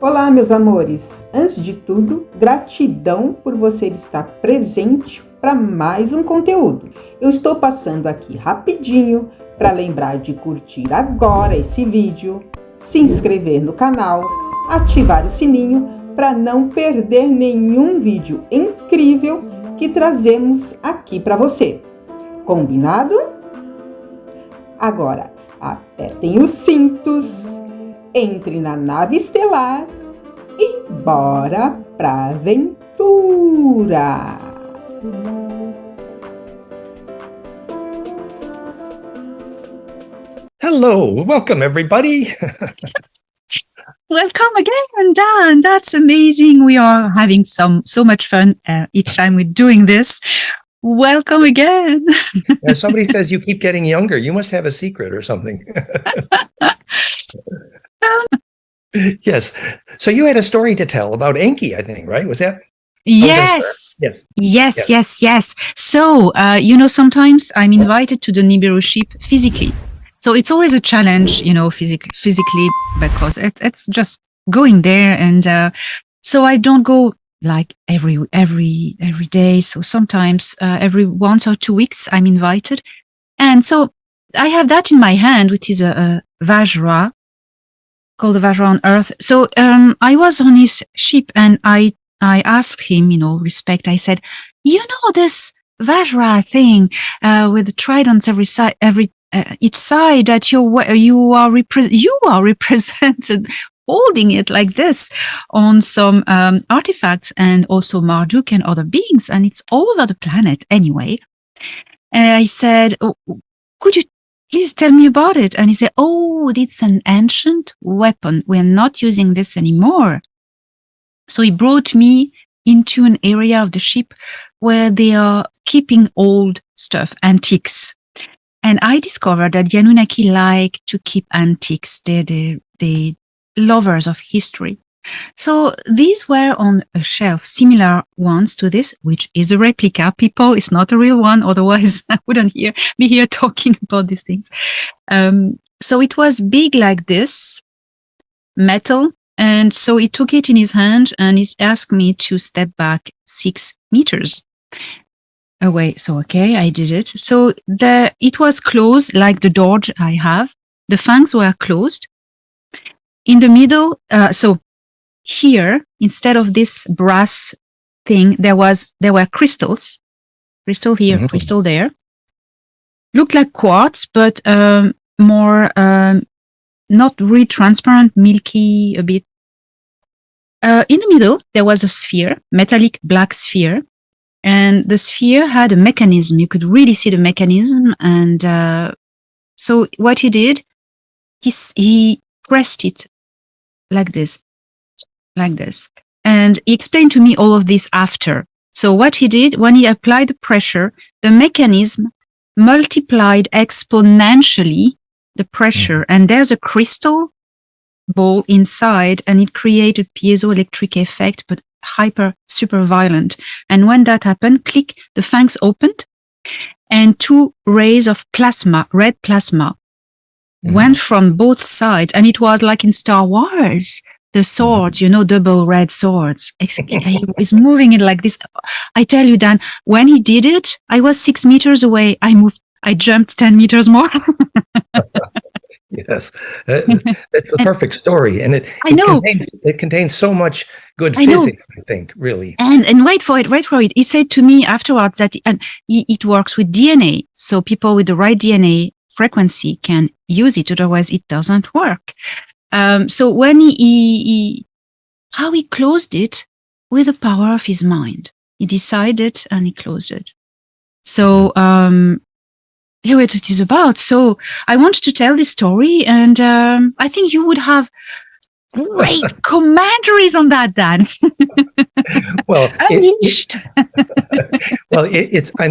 Olá, meus amores! Antes de tudo, gratidão por você estar presente para mais um conteúdo. Eu estou passando aqui rapidinho para lembrar de curtir agora esse vídeo, se inscrever no canal, ativar o sininho para não perder nenhum vídeo incrível que trazemos aqui para você. Combinado? Agora, apertem os cintos, entre na nave estelar e bora pra aventura! Hello, welcome everybody. Welcome again, Dan. That's amazing. We are having so much fun each time we're doing this. Welcome again. Somebody says you keep getting younger. You must have a secret or something. Yes. So you had a story to tell about Enki, I think, right? Was that? Yes. Yes. So, sometimes I'm invited to the Nibiru ship physically. So it's always a challenge, physically, because it's just going there. And so I don't go like every day. So sometimes every 1 or 2 weeks I'm invited. And so I have that in my hand, which is a Vajra, called the Vajra on Earth. So I was on his ship and I asked him, respect, I said, this Vajra thing with the tridents each side that you are represented holding it like this on some artifacts and also Marduk and other beings, and it's all over the planet anyway. And I said, could you please tell me about it? And he said, it's an ancient weapon. We're not using this anymore. So he brought me into an area of the ship where they are keeping old stuff, antiques. And I discovered that the Anunnaki like to keep antiques. They're the lovers of history. So these were on a shelf, similar ones to this, which is a replica. People, it's not a real one. Otherwise, I wouldn't be here talking about these things. So it was big like this, metal. And so he took it in his hand and he asked me to step back 6 meters away. So, okay, I did it. So it was closed like the door I have. The fangs were closed. In the middle, so here, instead of this brass thing, there were crystals. Crystal here, mm-hmm. Crystal there. Looked like quartz, but more not really transparent, milky a bit. In the middle, there was a sphere, metallic black sphere. And the sphere had a mechanism. You could really see the mechanism. And so what he did, he pressed it like this. And he explained to me all of this after. So what he did, when he applied the pressure, the mechanism multiplied exponentially the pressure. Mm. And there's a crystal ball inside, and it created piezoelectric effect, but super violent. And when that happened, click, the fangs opened, and 2 rays of plasma, red plasma, went from both sides. And it was like in Star Wars, the swords, double red swords. He was moving it like this. I tell you, Dan, when he did it, I was 6 meters away. I jumped 10 meters more. Yes, that's the perfect story, and it contains so much good physics. I think, really. And wait for it. He said to me afterwards that it works with DNA, so people with the right DNA frequency can use it. Otherwise, it doesn't work. So when how he closed it with the power of his mind, he decided and he closed it. So. Here what it is about. So I wanted to tell this story, and I think you would have great commentaries on that, Dan. Well, I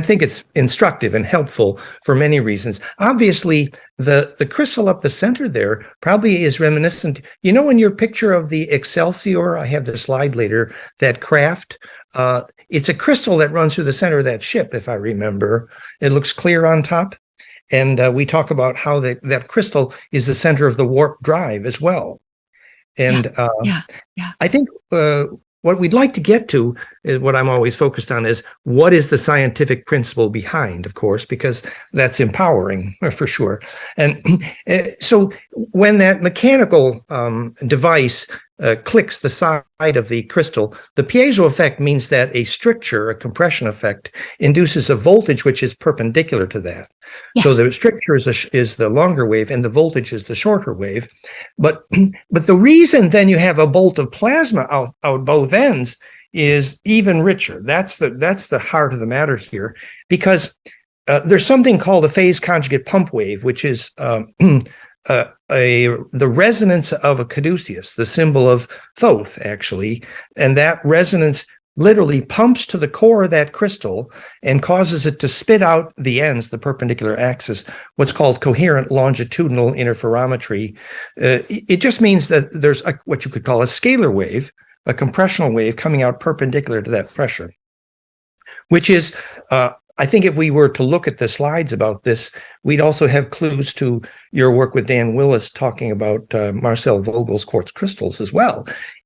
think it's instructive and helpful for many reasons. Obviously, the crystal up the center there probably is reminiscent. In your picture of the Excelsior, I have the slide later, that craft, it's a crystal that runs through the center of that ship, if I remember. It looks clear on top. And we talk about how that crystal is the center of the warp drive as well. And I think what we'd like to get to is what I'm always focused on is what is the scientific principle behind, of course, because that's empowering for sure. And so when that mechanical device clicks the side of the crystal, the piezo effect means that a stricture, a compression effect, induces a voltage which is perpendicular to that. Yes. So the stricture is the longer wave and the voltage is the shorter wave. But the reason then you have a bolt of plasma out both ends is even richer. That's the heart of the matter here, because there's something called a phase conjugate pump wave, which is the resonance of a caduceus, the symbol of Thoth, actually, and that resonance literally pumps to the core of that crystal and causes it to spit out the ends, the perpendicular axis, what's called coherent longitudinal interferometry. It just means that there's what you could call a scalar wave, a compressional wave coming out perpendicular to that pressure, which is, I think if we were to look at the slides about this, we'd also have clues to your work with Dan Willis talking about Marcel Vogel's quartz crystals as well,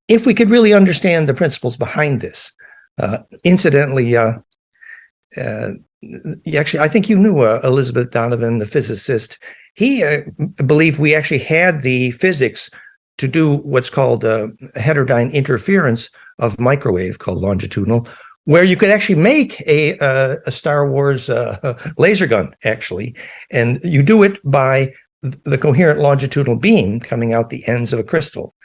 if we could really understand the principles behind this. Incidentally, actually, I think you knew Elizabeth Donovan, the physicist. He believed we actually had the physics to do what's called heterodyne interference of microwave, called longitudinal, where you could actually make a Star Wars laser gun, actually, and you do it by the coherent longitudinal beam coming out the ends of a crystal.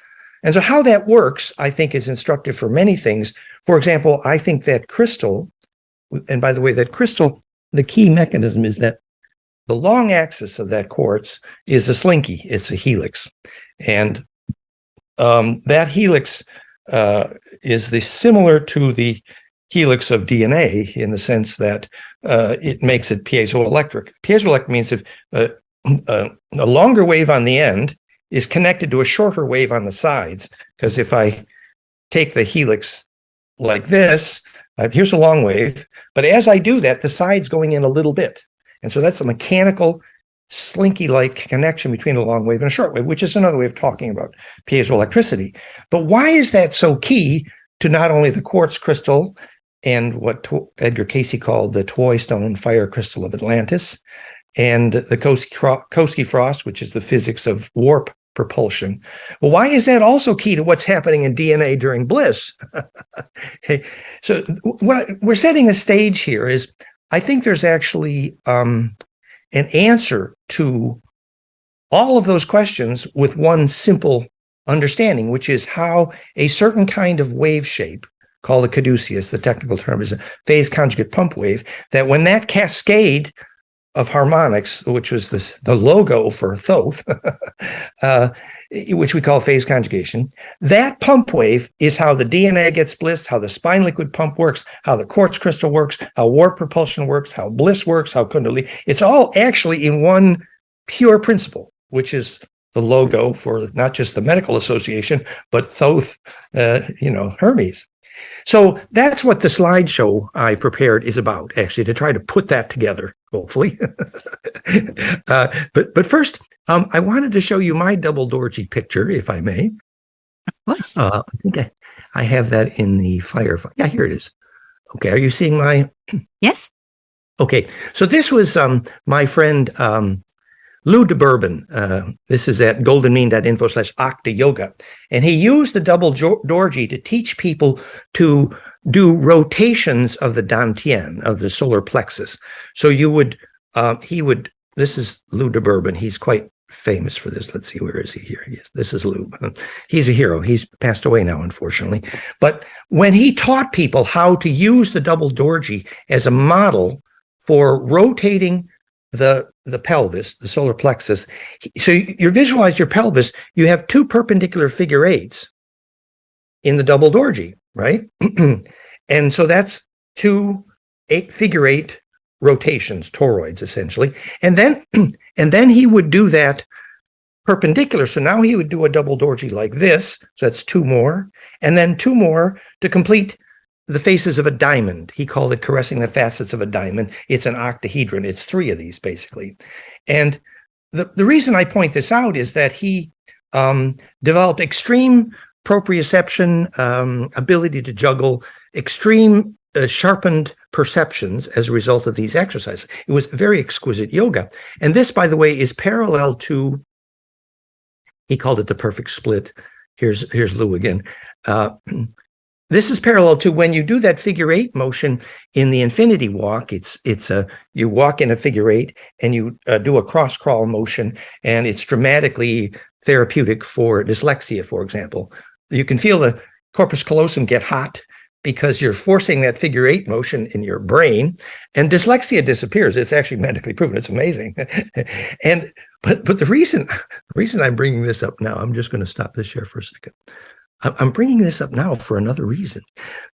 And so how that works, I think, is instructive for many things. For example, I think that crystal, and by the way, that crystal, the key mechanism is that the long axis of that quartz is a slinky, it's a helix. And that helix is similar to the helix of DNA in the sense that it makes it piezoelectric. Piezoelectric means if a longer wave on the end is connected to a shorter wave on the sides, because if I take the helix like this, here's a long wave, but as I do that, the side's going in a little bit. And so that's a mechanical, slinky-like connection between a long wave and a short wave, which is another way of talking about piezoelectricity. But why is that so key to not only the quartz crystal and what Edgar Cayce called the Toy Stone fire crystal of Atlantis, and the Koski frost, which is the physics of warp propulsion? Well, why is that also key to what's happening in DNA during bliss? Okay. So what we're setting a stage here is, I think there's actually an answer to all of those questions with one simple understanding, which is how a certain kind of wave shape, called a caduceus, the technical term is a phase conjugate pump wave, that when that cascade of harmonics, which was the logo for Thoth, which we call phase conjugation, that pump wave is how the DNA gets blissed, how the spine liquid pump works, how the quartz crystal works, how warp propulsion works, how bliss works, how kundalini. It's all actually in one pure principle, which is the logo for not just the medical association, but Thoth, Hermes. So that's what the slideshow I prepared is about, actually, to try to put that together, hopefully. But first, I wanted to show you my double Dorji picture, if I may. Of course. I think I have that in the Firefly. Yeah, here it is. Okay, are you seeing my? Yes. Okay, so this was my friend Lou de Bourbon. This is at goldenmean.info/Octa Yoga. And he used the double Dorji to teach people to do rotations of the Dantian, of the solar plexus. So this is Lou de Bourbon. He's quite famous for this. Let's see, where is he here? Yes, this is Lou. He's a hero. He's passed away now, unfortunately. But when he taught people how to use the double Dorji as a model for rotating the pelvis, the solar plexus. So you visualize your pelvis, you have two perpendicular figure eights in the double Dorji, right? And so that's two figure eight rotations, toroids, essentially. And then he would do that perpendicular. So now he would do a double Dorji like this. So that's two more, and then two more to complete the faces of a diamond. He called it caressing the facets of a diamond. It's an octahedron. It's three of these, basically. And the reason I point this out is that he developed extreme proprioception, ability to juggle, extreme sharpened perceptions as a result of these exercises. It was very exquisite yoga. And this, by the way, is parallel to, he called it the perfect split. Here's Lou again. This is parallel to when you do that figure eight motion in the infinity walk. You walk in a figure eight and you do a cross crawl motion, and it's dramatically therapeutic for dyslexia, for example. You can feel the corpus callosum get hot because you're forcing that figure eight motion in your brain, and dyslexia disappears. It's actually medically proven. It's amazing. But the reason I'm bringing this up now, I'm just going to stop this share for a second. I'm bringing this up now for another reason,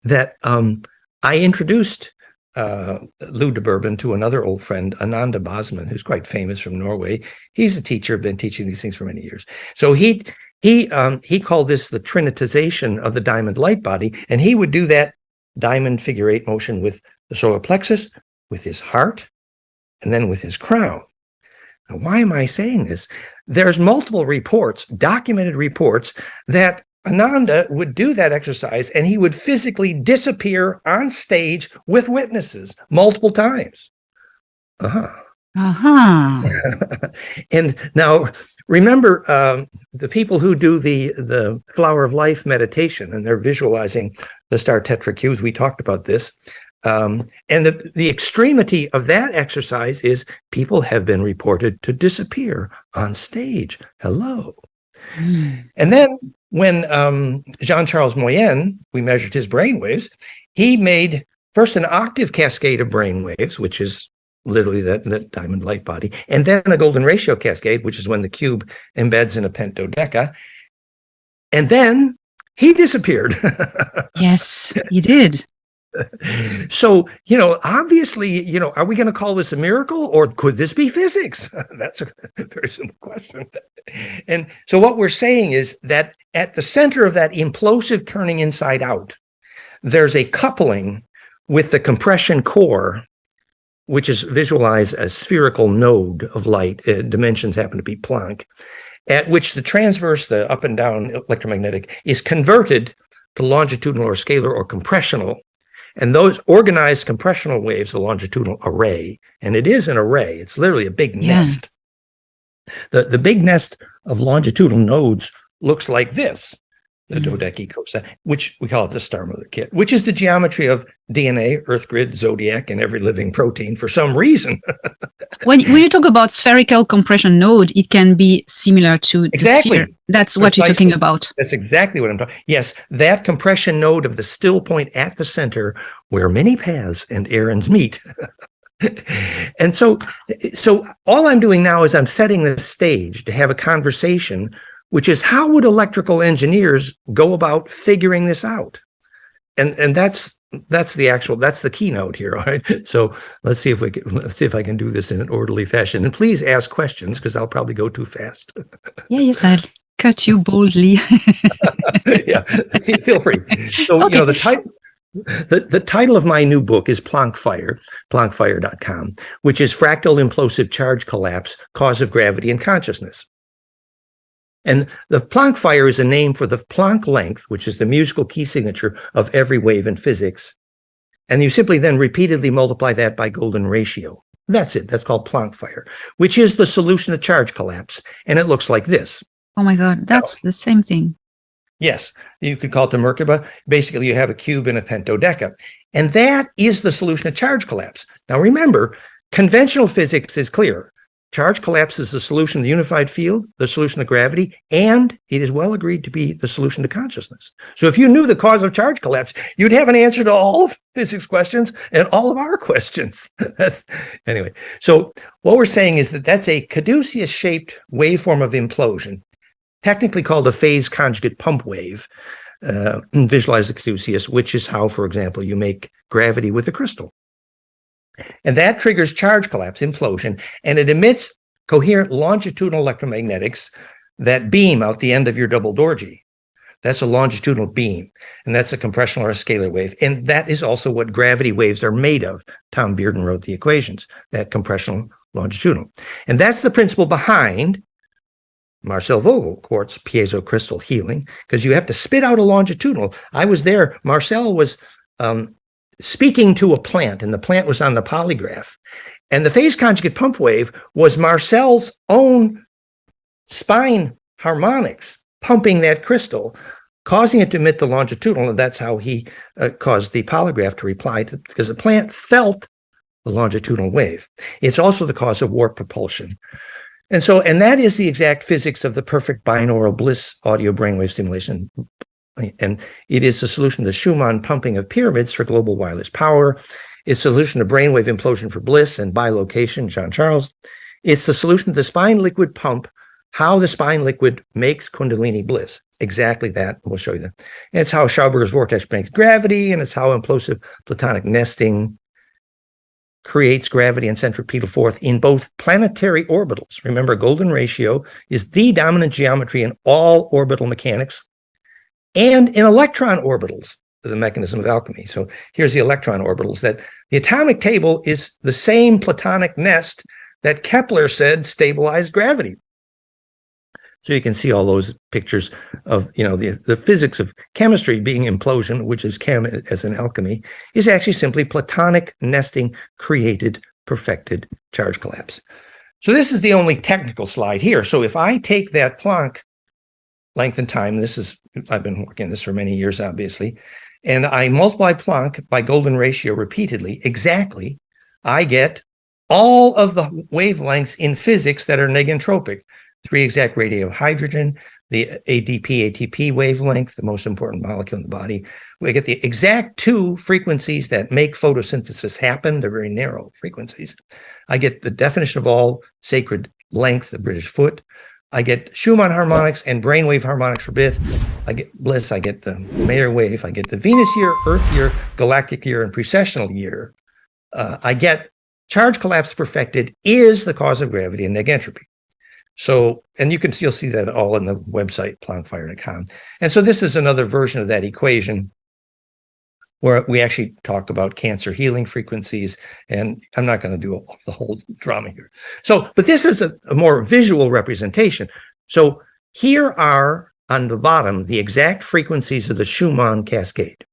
that I introduced Lou de Bourbon to another old friend, Ananda Bosman, who's quite famous from Norway. He's a teacher, been teaching these things for many years. So he called this the trinitization of the diamond light body, and he would do that diamond figure eight motion with the solar plexus, with his heart, and then with his crown. Now, why am I saying this? There's multiple reports, documented reports, that Ananda would do that exercise and he would physically disappear on stage with witnesses multiple times. And now, remember, the people who do the Flower of Life meditation, and they're visualizing the star tetra cubes, we talked about this. And the extremity of that exercise is people have been reported to disappear on stage. Hello. And then when Jean-Charles Moyen, we measured his brain waves, he made first an octave cascade of brain waves, which is literally that diamond light body, and then a golden ratio cascade, which is when the cube embeds in a pentodeca. And then he disappeared. Yes, he did. So, obviously, are we going to call this a miracle, or could this be physics? That's a very simple question. And so what we're saying is that at the center of that implosive turning inside out, there's a coupling with the compression core, which is visualized as spherical node of light. Dimensions happen to be Planck, at which the transverse, the up and down electromagnetic, is converted to longitudinal or scalar or compressional. And those organized compressional waves, the longitudinal array, and it is an array, it's literally a big nest. The big nest of longitudinal nodes looks like this, the dodecacosa, which we call it the Star Mother kit, which is the geometry of DNA, Earth grid, zodiac, and every living protein for some reason. When you talk about spherical compression node, it can be similar to the sphere. That's what you're talking about. That's exactly what I'm talking. Yes, that compression node of the still point at the center where many paths and errands meet. And so all I'm doing now is I'm setting the stage to have a conversation, which is how would electrical engineers go about figuring this out? And that's the keynote here. All right. So let's see if I can do this in an orderly fashion. And please ask questions, because I'll probably go too fast. Yes, I'll cut you boldly. Yeah, feel free. So, okay. The title of my new book is Planckfire, planckfire.com, which is Fractal Implosive Charge Collapse, Cause of Gravity and Consciousness. And the Planckfire is a name for the Planck length, which is the musical key signature of every wave in physics. And you simply then repeatedly multiply that by golden ratio. That's it. That's called Planckfire, which is the solution to charge collapse. And it looks like this. Oh my God, that's the same thing. Yes, you could call it the Merkaba. Basically, you have a cube and a pentodeca. And that is the solution to charge collapse. Now, remember, conventional physics is clear. Charge collapse is the solution to the unified field, the solution to gravity, and it is well agreed to be the solution to consciousness. So if you knew the cause of charge collapse, you'd have an answer to all of physics questions and all of our questions. Anyway. So what we're saying is that that's a caduceus-shaped waveform of implosion, technically called a phase conjugate pump wave. Visualize the caduceus, which is how, for example, you make gravity with a crystal. And that triggers charge collapse, implosion, and it emits coherent longitudinal electromagnetics that beam out the end of your double Dorji. That's a longitudinal beam, and that's a compressional or a scalar wave. And that is also what gravity waves are made of. Tom Bearden wrote the equations, that compressional longitudinal. And that's the principle behind Marcel Vogel quartz piezo crystal healing, because you have to spit out a longitudinal. I was there. Marcel was speaking to a plant, and the plant was on the polygraph. And the phase conjugate pump wave was Marcel's own spine harmonics pumping that crystal, causing it to emit the longitudinal. And that's how he caused the polygraph to reply, because the plant felt the longitudinal wave. It's also the cause of warp propulsion. And that is the exact physics of the perfect binaural bliss audio brainwave stimulation. And it is the solution to Schumann pumping of pyramids for global wireless power. It's the solution to brainwave implosion for bliss and bilocation, John Charles. It's the solution to the spine liquid pump, how the spine liquid makes Kundalini bliss. Exactly that. We'll show you that. And it's how Schauberger's vortex makes gravity, and it's how implosive platonic nesting creates gravity and centripetal force in both planetary orbitals. Remember, golden ratio is the dominant geometry in all orbital mechanics, and in electron orbitals, the mechanism of alchemy. So here's the electron orbitals, that the atomic table is the same platonic nest that Kepler said stabilized gravity. So you can see all those pictures of, the physics of chemistry being implosion, which is chem as in alchemy, is actually simply platonic nesting created, perfected charge collapse. So this is the only technical slide here. So if I take that Planck length and time, I've been working on this for many years, obviously, and I multiply Planck by golden ratio repeatedly, exactly, I get all of the wavelengths in physics that are negentropic. 3 exact radii of hydrogen, the ADP, ATP wavelength, the most important molecule in the body. We get the exact 2 frequencies that make photosynthesis happen. They're very narrow frequencies. I get the definition of all sacred length, the British foot. I get Schumann harmonics and brainwave harmonics for Bith. I get bliss. I get the Mayer wave. I get the Venus year, Earth year, galactic year, and precessional year. I get charge collapse perfected is the cause of gravity and negentropy. So, and you'll see that all in the website, planckfire.com. And so this is another version of that equation where we actually talk about cancer healing frequencies, and I'm not going to do the whole drama here. So, but this is a more visual representation. So here are, on the bottom, the exact frequencies of the Schumann cascade.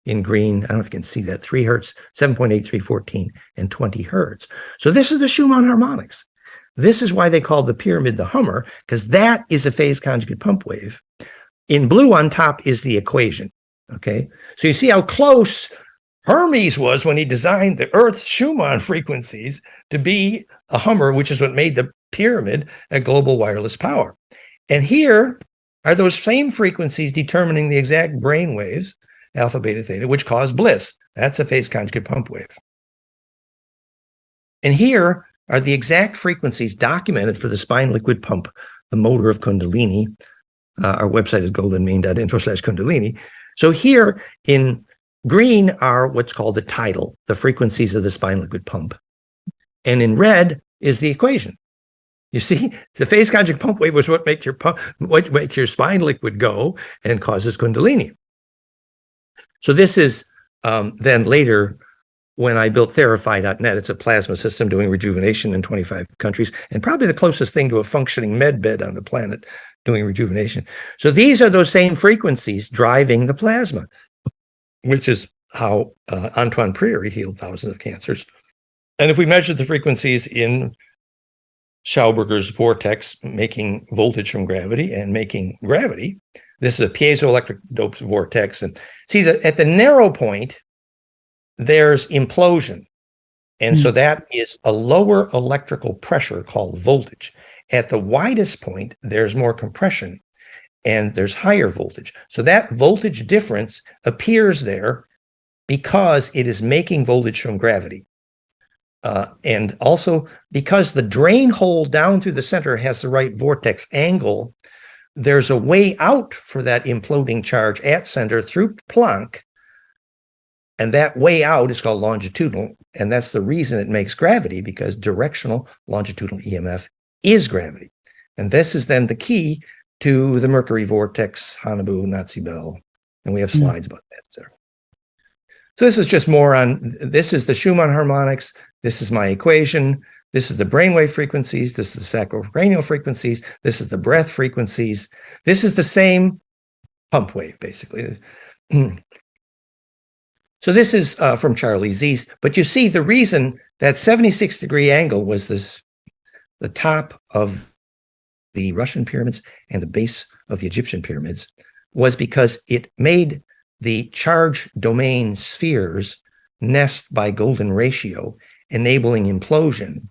In green, I don't know if you can see that, 3 hertz, 7.8, 314, and 20 hertz. So this is the Schumann harmonics. This is why they call the pyramid the Hummer, because that is a phase conjugate pump wave. In blue on top is the equation, okay? So you see how close Hermes was when he designed the Earth's Schumann frequencies to be a Hummer, which is what made the pyramid a global wireless power. And here are those same frequencies determining the exact brain waves, alpha, beta, theta, which cause bliss. That's a phase conjugate pump wave. And here are the exact frequencies documented for the spine liquid pump, the motor of Kundalini. Our website is goldenmean.info/Kundalini. So here in green are what's called the tidal, the frequencies of the spine liquid pump. And in red is the equation. You see, the phase conjugate pump wave was what makes your spine liquid go and causes Kundalini. So this is then later when I built Therify.net. It's a plasma system doing rejuvenation in 25 countries, and probably the closest thing to a functioning med bed on the planet doing rejuvenation. So these are those same frequencies driving the plasma, which is how Antoine Prairie healed thousands of cancers. And if we measure the frequencies in Schauberger's vortex making voltage from gravity and making gravity, this is a piezoelectric doped vortex. And see that at the narrow point, there's implosion. And so that is a lower electrical pressure called voltage. At the widest point, there's more compression and there's higher voltage. So that voltage difference appears there because it is making voltage from gravity. And also because the drain hole down through the center has the right vortex angle, there's a way out for that imploding charge at center through Planck. And that way out is called longitudinal. And that's the reason it makes gravity, because directional longitudinal EMF is gravity. And this is then the key to the Mercury vortex, Hanabu, Nazi Bell. And we have slides about that. So this is just more on, this is the Schumann harmonics. This is my equation. This is the brainwave frequencies. This is the sacrocranial frequencies. This is the breath frequencies. This is the same pump wave, basically. So this is from Charlie Zeiss. But you see, the reason that 76-degree angle was the top of the Russian pyramids and the base of the Egyptian pyramids was because it made the charge domain spheres nest by golden ratio, enabling implosion.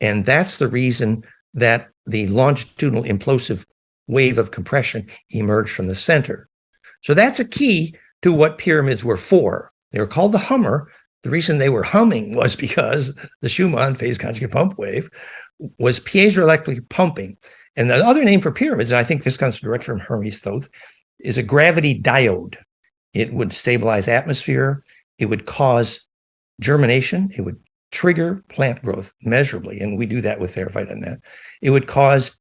And that's the reason that the longitudinal implosive wave of compression emerged from the center. So that's a key to what pyramids were for. They were called the Hummer. The reason they were humming was because the Schumann phase conjugate pump wave was piezoelectric pumping. And the other name for pyramids, and I think this comes directly from Hermes Thoth, is a gravity diode. It would stabilize atmosphere. It would cause germination. It would trigger plant growth measurably, and we do that with theraphyte.net. It would cause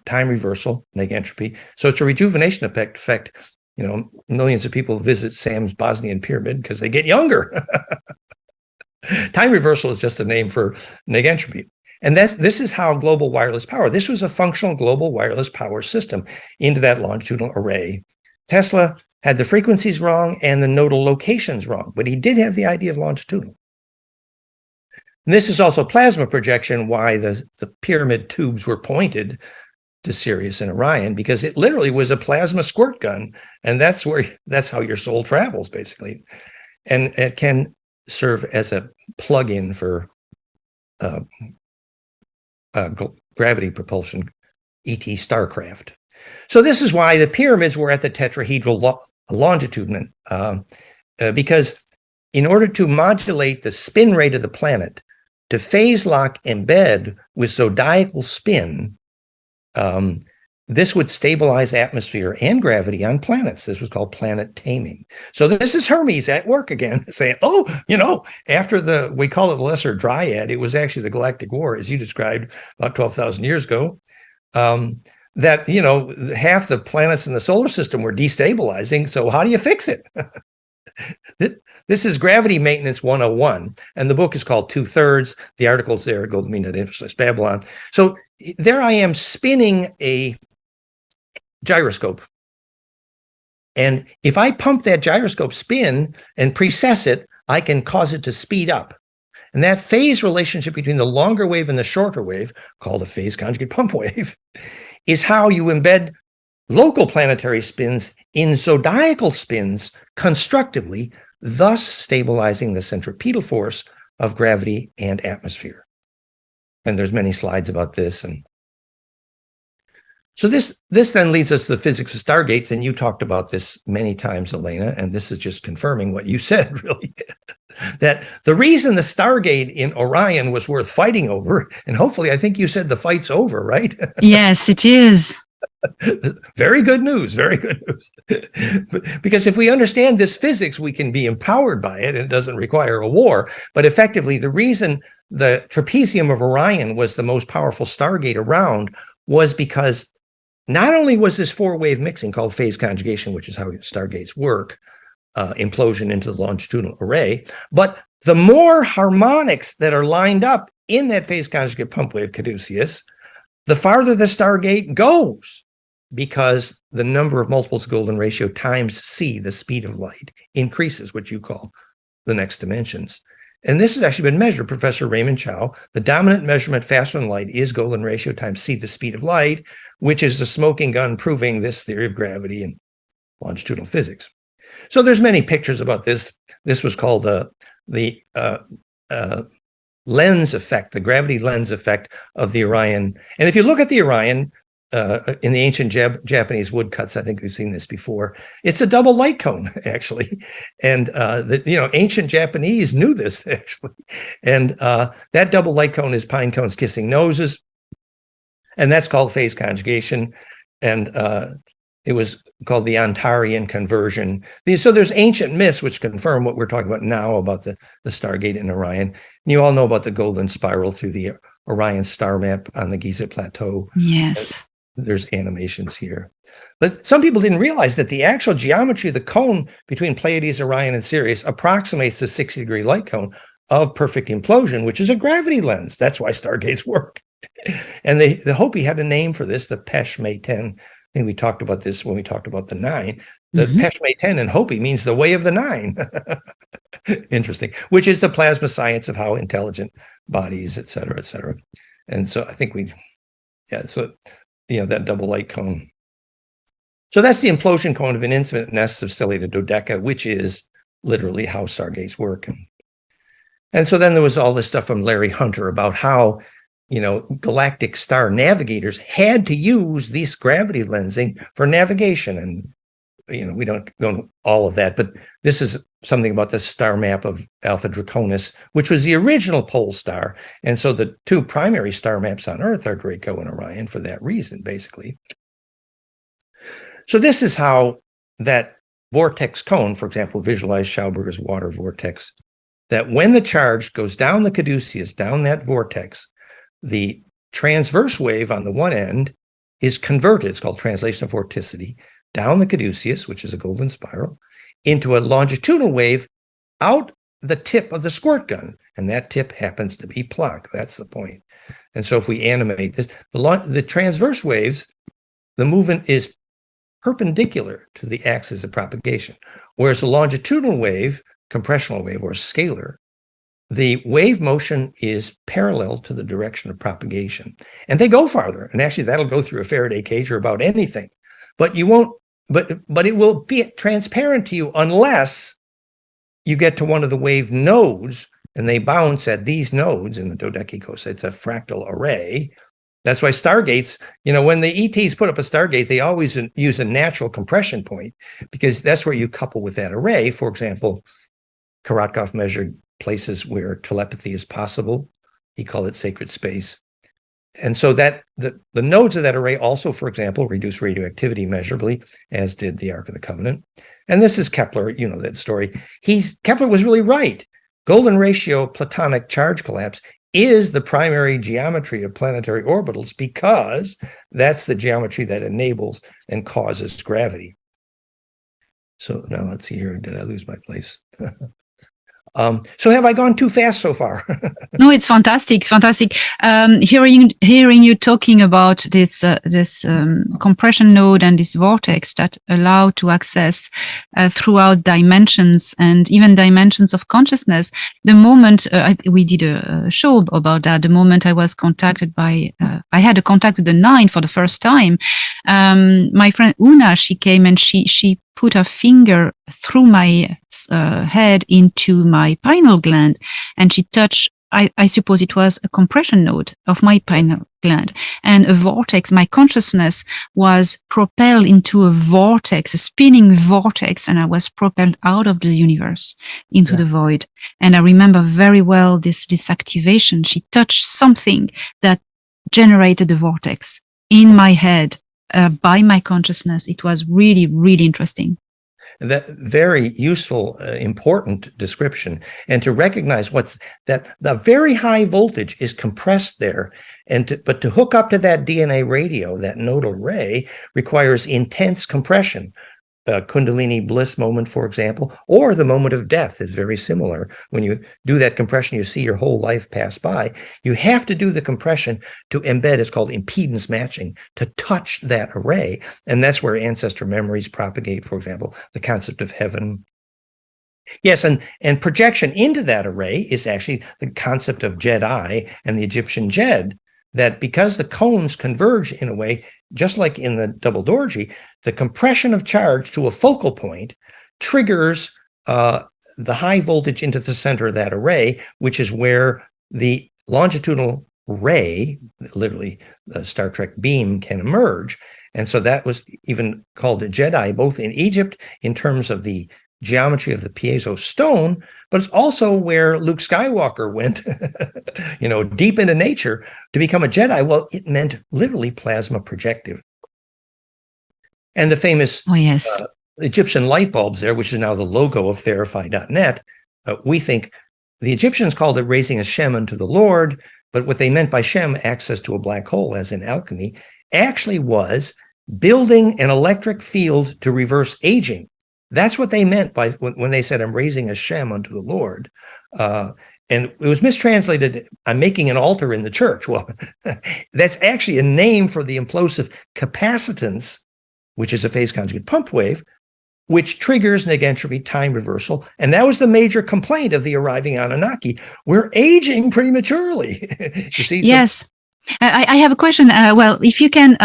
time reversal, negentropy. So it's a rejuvenation effect. You know, millions of people visit Sam's Bosnian pyramid because they get younger. Time reversal is just a name for negentropy. And this is how global wireless power, this was a functional global wireless power system into that longitudinal array. Tesla had the frequencies wrong and the nodal locations wrong, but he did have the idea of longitudinal. And this is also plasma projection, why the pyramid tubes were pointed to Sirius and Orion, because it literally was a plasma squirt gun. And that's how your soul travels, basically. And it can serve as a plug-in for gravity propulsion, ET starcraft. So this is why the pyramids were at the tetrahedral longitude, because in order to modulate the spin rate of the planet, to phase lock embed with zodiacal spin, this would stabilize atmosphere and gravity on planets. This was called planet taming. So this is Hermes at work again, saying, oh, you know, after we call it the Lesser Dryad, it was actually the Galactic War, as you described about 12,000 years ago, that, you know, half the planets in the solar system were destabilizing. So how do you fix it? This is Gravity Maintenance 101, and the book is called 2/3. The article's there, goldmean.info/Babylon. So there I am spinning a gyroscope. And if I pump that gyroscope spin and precess it, I can cause it to speed up. And that phase relationship between the longer wave and the shorter wave, called a phase conjugate pump wave, is how you embed local planetary spins in zodiacal spins constructively, thus stabilizing the centripetal force of gravity and atmosphere. And there's many slides about this. And so this then leads us to the physics of stargates, and you talked about this many times, Elena, and this is just confirming what you said, really, that the reason the Stargate in Orion was worth fighting over, and hopefully I think you said the fight's over, right? Yes, it is. Very good news, very good news. Because if we understand this physics, we can be empowered by it, and it doesn't require a war. But effectively, the reason the trapezium of Orion was the most powerful stargate around was because not only was this four-wave mixing called phase conjugation, which is how stargates work, implosion into the longitudinal array, but the more harmonics that are lined up in that phase conjugate pump wave caduceus, the farther the stargate goes, because the number of multiples of golden ratio times c, the speed of light, increases, what you call the next dimensions. And this has actually been measured. Professor Raymond Chow, the dominant measurement faster than light is golden ratio times c, the speed of light, which is the smoking gun proving this theory of gravity and longitudinal physics. So there's many pictures about this. This was called the lens effect, the gravity lens effect of the Orion. And if you look at the Orion in the ancient Japanese woodcuts, I think we've seen this before, it's a double light cone, actually. And ancient Japanese knew this, actually. And that double light cone is pine cones kissing noses. And that's called phase conjugation. And it was called the Ontarian conversion. So there's ancient myths which confirm what we're talking about now about the Stargate in Orion. And you all know about the golden spiral through the Orion star map on the Giza Plateau. Yes. There's animations here. But some people didn't realize that the actual geometry of the cone between Pleiades, Orion, and Sirius approximates the 60-degree light cone of perfect implosion, which is a gravity lens. That's why stargates work. And the Hopi had a name for this, the Peshme 10. I think we talked about this when we talked about the 9. The Peshme 10 in Hopi means the way of the 9. Interesting. Which is the plasma science of how intelligent bodies, et cetera, et cetera. And so I think so, that double light cone. So that's the implosion cone of an infinite nest of stellate dodeca, which is literally how stargates work. And so then there was all this stuff from Larry Hunter about how, galactic star navigators had to use this gravity lensing for navigation. And, we don't go into all of that, but this is something about the star map of Alpha Draconis, which was the original pole star. And so the 2 primary star maps on Earth are Draco and Orion for that reason, basically. So this is how that vortex cone, for example, visualize Schauberger's water vortex, that when the charge goes down the caduceus, down that vortex, the transverse wave on the one end is converted, it's called translation of vorticity, down the caduceus, which is a golden spiral, into a longitudinal wave out the tip of the squirt gun. And that tip happens to be Planck. That's the point. And so if we animate this, the transverse waves, the movement is perpendicular to the axis of propagation, whereas the longitudinal wave, compressional wave or scalar, the wave motion is parallel to the direction of propagation. And they go farther. And actually that'll go through a Faraday cage or about anything. But you won't, but it will be transparent to you unless you get to one of the wave nodes and they bounce at these nodes in the dodecicos. It's a fractal array. That's why stargates, when the ETs put up a stargate, they always use a natural compression point because that's where you couple with that array. For example, Korotkov measured places where telepathy is possible. He called it sacred space. And so that the nodes of that array also, for example, reduce radioactivity measurably, as did the Ark of the Covenant. And this is Kepler, that story. Kepler was really right. Golden ratio Platonic charge collapse is the primary geometry of planetary orbitals because that's the geometry that enables and causes gravity. So now let's see here. Did I lose my place? So have I gone too fast so far? No, it's fantastic. It's fantastic. Hearing you talking about this compression node and this vortex that allow to access throughout dimensions and even dimensions of consciousness. The moment we did a show about that, the moment I was contacted by, I had a contact with the 9 for the first time. My friend Una, she came and she put her finger through my head into my pineal gland, and she touched, I suppose it was a compression node of my pineal gland, and a vortex. My consciousness was propelled into a vortex, a spinning vortex, and I was propelled out of the universe into the void. And I remember very well this activation. She touched something that generated the vortex in my head. By my consciousness. It was really, really interesting. That very useful, important description. And to recognize that the very high voltage is compressed there. But to hook up to that DNA radio, that nodal ray, requires intense compression. Kundalini bliss moment, for example, or the moment of death is very similar. When you do that compression, you see your whole life pass by. You have to do the compression to embed, it's called impedance matching, to touch that array. And that's where ancestor memories propagate, for example, the concept of heaven. Yes, and projection into that array is actually the concept of Jedi and the Egyptian Jed, that because the cones converge in a way, just like in the double Dorji, the compression of charge to a focal point triggers the high voltage into the center of that array, which is where the longitudinal ray, literally the Star Trek beam, can emerge. And so that was even called a Jedi, both in Egypt in terms of the geometry of the piezo stone, but it's also where Luke Skywalker went, deep into nature to become a Jedi. Well, it meant literally plasma projective. And the famous Egyptian light bulbs there, which is now the logo of Therify.net, we think the Egyptians called it raising a Shem unto the Lord, but what they meant by Shem, access to a black hole, as in alchemy, actually was building an electric field to reverse aging. That's what they meant by when they said, I'm raising a Shem unto the Lord. and it was mistranslated, I'm making an altar in the church. Well, that's actually a name for the implosive capacitance, which is a phase conjugate pump wave, which triggers negentropy time reversal. And that was the major complaint of the arriving Anunnaki. We're aging prematurely. You see? Yes. I have a question. Well, if you can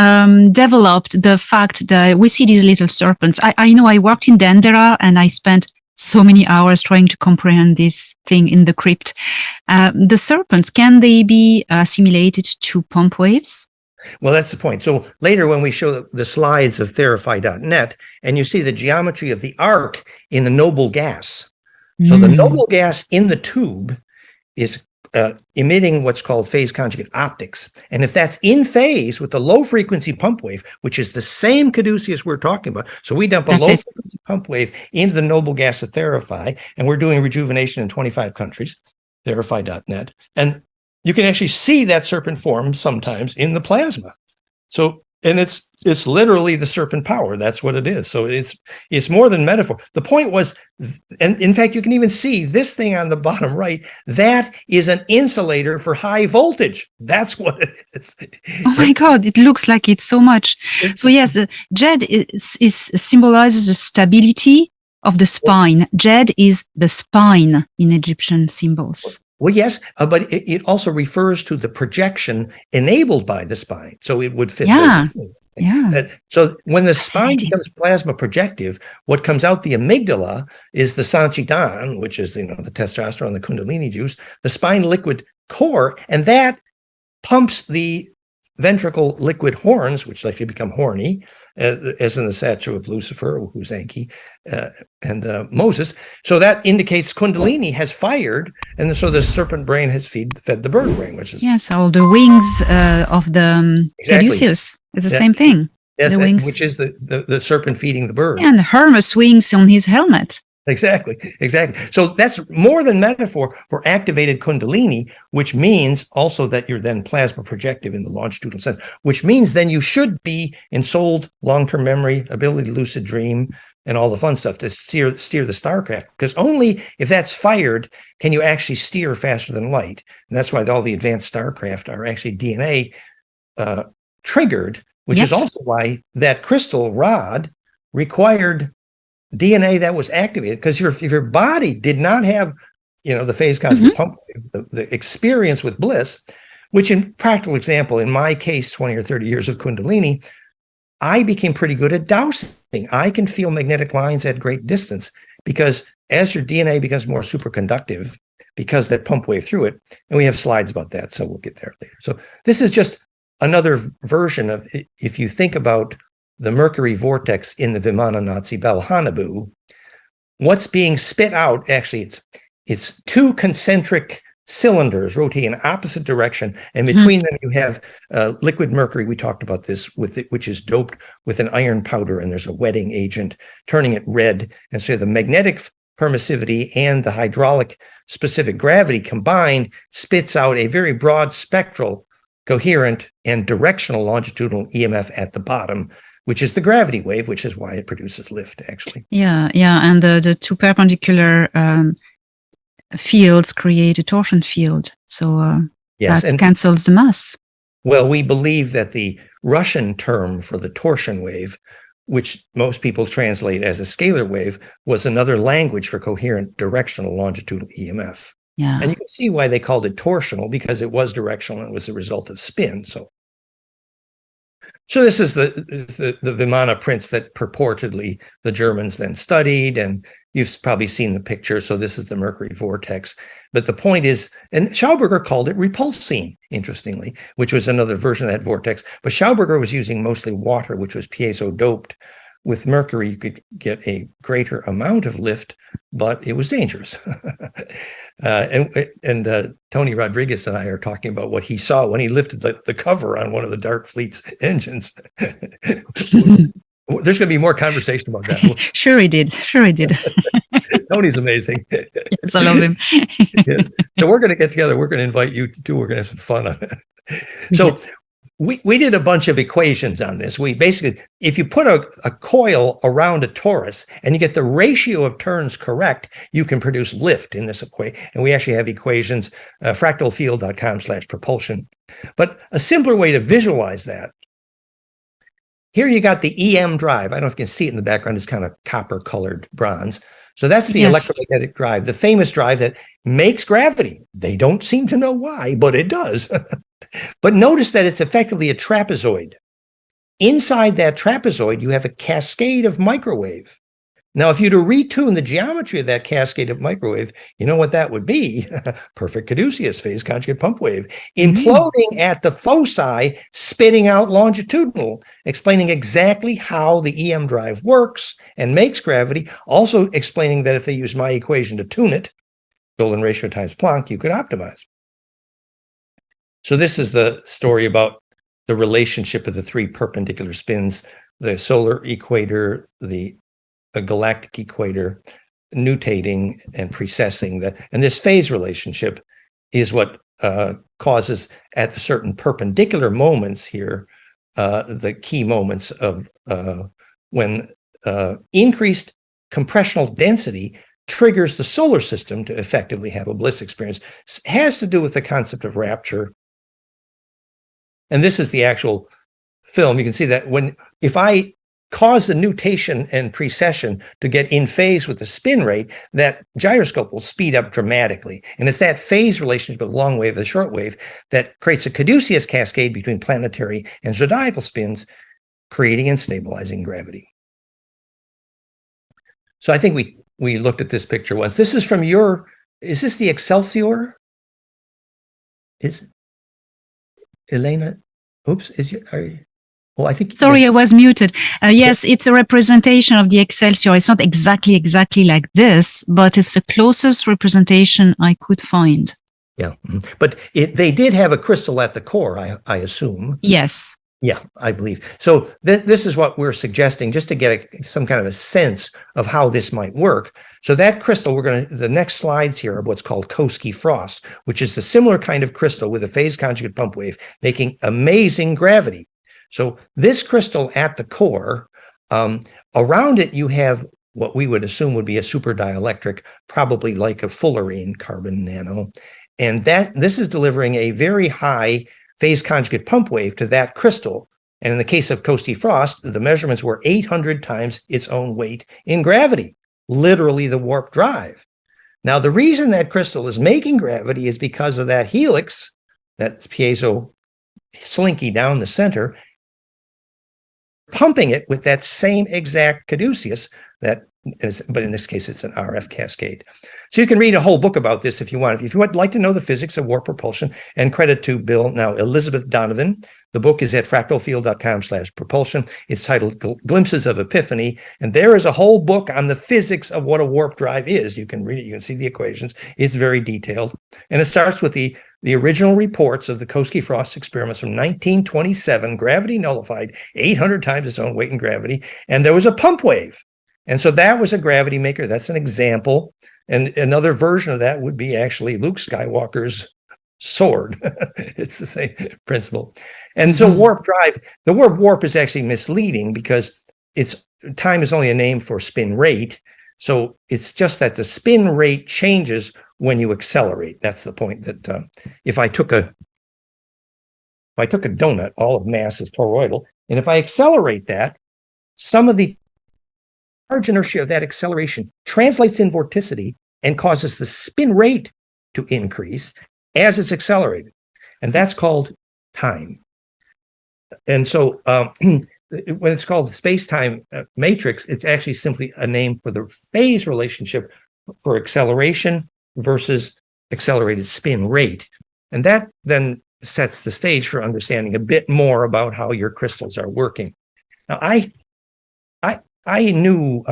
develop the fact that we see these little serpents. I know I worked in Dendera and I spent so many hours trying to comprehend this thing in the crypt. The serpents, can they be assimilated to pump waves? Well, that's the point. So later when we show the slides of therify.net, and you see the geometry of the arc in the noble gas. So the noble gas in the tube is emitting what's called phase conjugate optics. And if that's in phase with the low frequency pump wave, which is the same caduceus we're talking about, so we dump a low frequency pump wave into the noble gas of Therify, and we're doing rejuvenation in 25 countries, therify.net. And you can actually see that serpent form sometimes in the plasma. So, and it's literally the serpent power. That's what it is. So it's more than metaphor. The point was, and in fact, you can even see this thing on the bottom right, that is an insulator for high voltage. That's what it is. Oh my God, it looks like it so much. So yes, Jed symbolizes the stability of the spine. Jed is the spine in Egyptian symbols. Well, yes, but it also refers to the projection enabled by the spine. So it would fit. Yeah. So when the spine becomes plasma projective, what comes out the amygdala is the sanchidan, which is the testosterone, the kundalini juice, the spine liquid core, and that pumps the ventricle liquid horns, which actually become horny, as in the statue of Lucifer, who's Enki, and Moses. So that indicates Kundalini has fired, and so the serpent brain has fed the bird brain, which is... Yes, all the wings of the Caduceus. It's the same thing. Yes, the wings. Which is the serpent feeding the bird. Yeah, and Hermes wings on his helmet. Exactly. So that's more than metaphor for activated Kundalini, which means also that you're then plasma projective in the longitudinal sense, which means then you should be ensouled long-term memory, ability to lucid dream, and all the fun stuff to steer the starcraft. Because only if that's fired can you actually steer faster than light. And that's why all the advanced starcraft are actually DNA triggered, which is also why that crystal rod required DNA that was activated, because if your body did not have, the phase conjugate pump, the experience with bliss, which in practical example, in my case, 20 or 30 years of Kundalini, I became pretty good at dowsing. I can feel magnetic lines at great distance because as your DNA becomes more superconductive, because that pump wave through it, and we have slides about that, so we'll get there later. So this is just another version of, if you think about the mercury vortex in the Vimana Nazi Bell Hanabu, what's being spit out, actually, it's two concentric cylinders rotating in opposite direction, and between them you have liquid mercury. We talked about this which is doped with an iron powder, and there's a wetting agent turning it red. And so the magnetic permissivity and the hydraulic specific gravity combined spits out a very broad spectral, coherent, and directional longitudinal EMF at the bottom, which is the gravity wave, which is why it produces lift, actually. Yeah, and the two perpendicular fields create a torsion field. So that cancels the mass. Well, we believe that the Russian term for the torsion wave, which most people translate as a scalar wave, was another language for coherent directional longitudinal EMF. Yeah. And you can see why they called it torsional, because it was directional and it was a result of spin. So this is the Vimana prints that purportedly the Germans then studied, and you've probably seen the picture. So this is the mercury vortex. But the point is, and Schauberger called it repulsine, interestingly, which was another version of that vortex. But Schauberger was using mostly water, which was piezo doped. With mercury, you could get a greater amount of lift, but it was dangerous. And Tony Rodriguez and I are talking about what he saw when he lifted the cover on one of the Dark Fleet's engines. There's going to be more conversation about that. Sure he did. Tony's amazing. Yes, I love him. Yeah. So we're going to get together. We're going to invite you too. We're going to have some fun on it. So we did a bunch of equations on this. We basically, if you put a coil around a torus and you get the ratio of turns correct, you can produce lift in this equation. And we actually have equations, fractalfield.com/propulsion. But a simpler way to visualize that, here you got the EM drive. I don't know if you can see it in the background. It's kind of copper-colored bronze. So that's the electromagnetic drive, the famous drive that makes gravity. They don't seem to know why, but it does. But notice that it's effectively a trapezoid. Inside that trapezoid, you have a cascade of microwave. Now, if you were to retune the geometry of that cascade of microwave, you know what that would be? Perfect caduceus, phase conjugate pump wave, imploding at the foci, spitting out longitudinal, explaining exactly how the EM drive works and makes gravity, also explaining that if they use my equation to tune it, Dolan ratio times Planck, you could optimize. So this is the story about the relationship of the three perpendicular spins, the solar equator, the galactic equator, nutating and precessing that. And this phase relationship is what causes at the certain perpendicular moments here, the key moments of when increased compressional density triggers the solar system to effectively have a bliss experience. It has to do with the concept of rapture. And this is the actual film. You can see that if I cause the nutation and precession to get in phase with the spin rate, that gyroscope will speed up dramatically. And it's that phase relationship of the long wave, the short wave, that creates a caduceus cascade between planetary and zodiacal spins, creating and stabilizing gravity. So I think we looked at this picture once. This is from is this the Excelsior? Is Elena, oops, are you? Well, I think. Sorry, I was muted. Yes, it's a representation of the Excelsior. It's not exactly like this, but it's the closest representation I could find. Yeah, but they did have a crystal at the core, I assume. Yes. Yeah, I believe. So this is what we're suggesting, just to get some kind of a sense of how this might work. So that crystal, the next slides here are what's called Koski frost, which is the similar kind of crystal with a phase conjugate pump wave, making amazing gravity. So this crystal at the core, around it you have what we would assume would be a super dielectric, probably like a fullerene carbon nano. And this is delivering a very high phase conjugate pump wave to that crystal. And in the case of Koski frost, the measurements were 800 times its own weight in gravity, literally the warp drive. Now, the reason that crystal is making gravity is because of that helix, that piezo slinky down the center, pumping it with that same exact caduceus but in this case, it's an RF cascade. So you can read a whole book about this if you want. If you would like to know the physics of warp propulsion, and credit to Bill, now Elizabeth Donovan. The book is at fractalfield.com/propulsion. It's titled Glimpses of Epiphany. And there is a whole book on the physics of what a warp drive is. You can read it. You can see the equations. It's very detailed. And it starts with the original reports of the Koski frost experiments from 1927, gravity nullified, 800 times its own weight in gravity. And there was a pump wave. And so that was a gravity maker. That's an example. And another version of that would be actually Luke Skywalker's sword. It's the same principle. And so warp drive, the word warp is actually misleading because time is only a name for spin rate. So it's just that the spin rate changes when you accelerate. That's the point, that if I took a donut, all of mass is toroidal. And if I accelerate that, some of the large inertia of that acceleration translates in vorticity and causes the spin rate to increase as it's accelerated. And that's called time. And so when it's called the space-time matrix, it's actually simply a name for the phase relationship for acceleration versus accelerated spin rate. And that then sets the stage for understanding a bit more about how your crystals are working. Now, I knew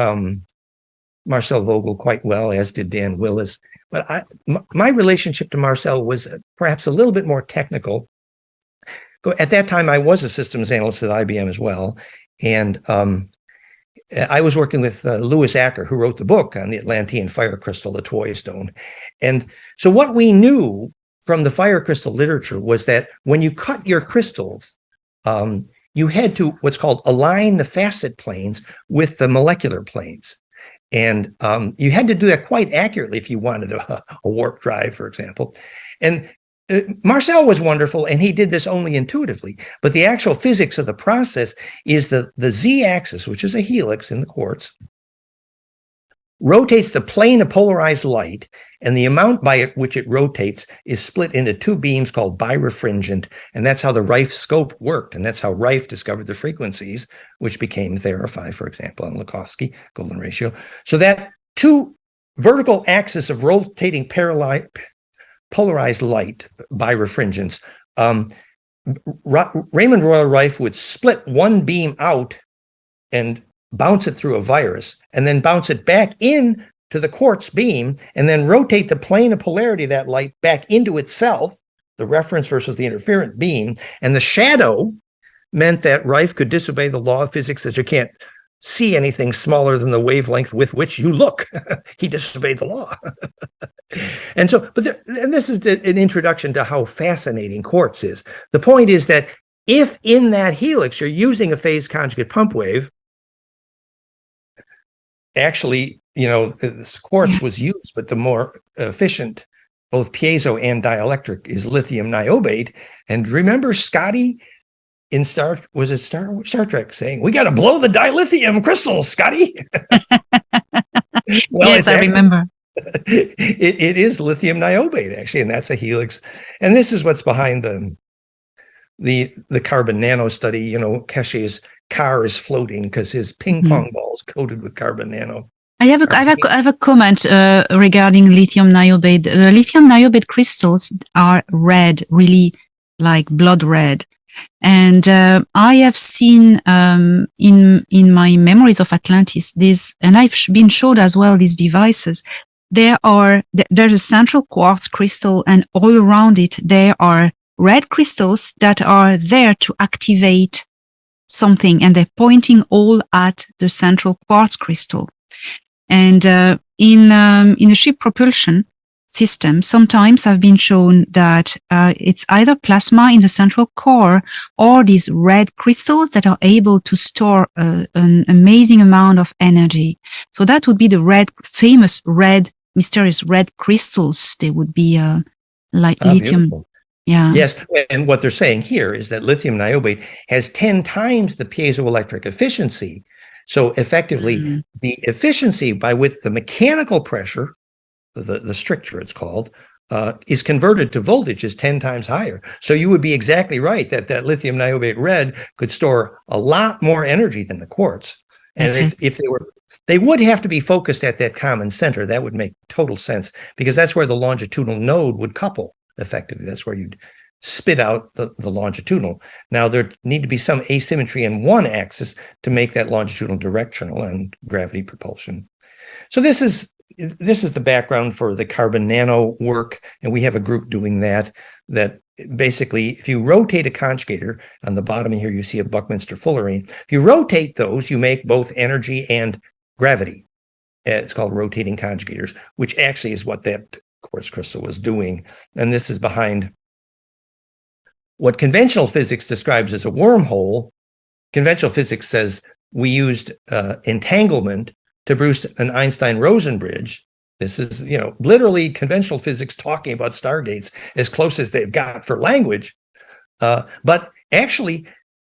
Marcel Vogel quite well, as did Dan Willis, but my relationship to Marcel was perhaps a little bit more technical. At that time, I was a systems analyst at IBM as well, and I was working with Louis Acker, who wrote the book on the Atlantean fire crystal, the Toy Stone. And so what we knew from the fire crystal literature was that when you cut your crystals, you had to what's called align the facet planes with the molecular planes. And you had to do that quite accurately if you wanted a warp drive, for example. And Marcel was wonderful, and he did this only intuitively. But the actual physics of the process is the z-axis, which is a helix in the quartz, rotates the plane of polarized light, and the amount by which it rotates is split into two beams called birefringent, and that's how the Rife scope worked, and that's how Rife discovered the frequencies, which became Theraphi, for example, and Lakhovsky, golden ratio. So that two vertical axis of rotating polarized light, birefringents, Raymond Royal Rife would split one beam out and bounce it through a virus, and then bounce it back in to the quartz beam, and then rotate the plane of polarity of that light back into itself, the reference versus the interferent beam. And the shadow meant that Rife could disobey the law of physics that you can't see anything smaller than the wavelength with which you look. He disobeyed the law. And so, and this is an introduction to how fascinating quartz is. The point is that if in that helix you're using a phase conjugate pump wave, actually, this quartz was used, but the more efficient, both piezo and dielectric, is lithium niobate. And remember Scotty in Star Trek saying, "We got to blow the dilithium crystals, Scotty." Well, yes, I remember. It is lithium niobate, actually, and that's a helix. And this is what's behind the carbon nano study. Keshe's car is floating because his ping pong ball is coated with carbon nano. I have a comment regarding lithium niobate. The lithium niobate crystals are red, really like blood red. And I have seen in my memories of Atlantis and I've been showed as well these devices. There's a central quartz crystal, and all around it there are red crystals that are there to activate something, and they're pointing all at the central quartz crystal. And in a ship propulsion system, sometimes I've been shown that it's either plasma in the central core or these red crystals that are able to store an amazing amount of energy. So that would be the famous mysterious red crystals. They would be like lithium. Beautiful. Yeah. Yes, and what they're saying here is that lithium niobate has 10 times the piezoelectric efficiency. So effectively, the efficiency by which the mechanical pressure, the stricture it's called, is converted to voltage is 10 times higher. So you would be exactly right that lithium niobate red could store a lot more energy than the quartz. And if they would have to be focused at that common center. That would make total sense, because that's where the longitudinal node would couple. Effectively, that's where you'd spit out the longitudinal. Now, there need to be some asymmetry in one axis to make that longitudinal directional and gravity propulsion. So this is the background for the carbon nano work, and we have a group doing that basically, if you rotate a conjugator, on the bottom here you see a Buckminster fullerene. If you rotate those, you make both energy and gravity. It's called rotating conjugators, which actually is what that quartz crystal was doing. And this is behind what conventional physics describes as a wormhole. Conventional physics says we used entanglement to produce an Einstein-Rosen bridge. This is, literally conventional physics talking about stargates as close as they've got for language. But actually,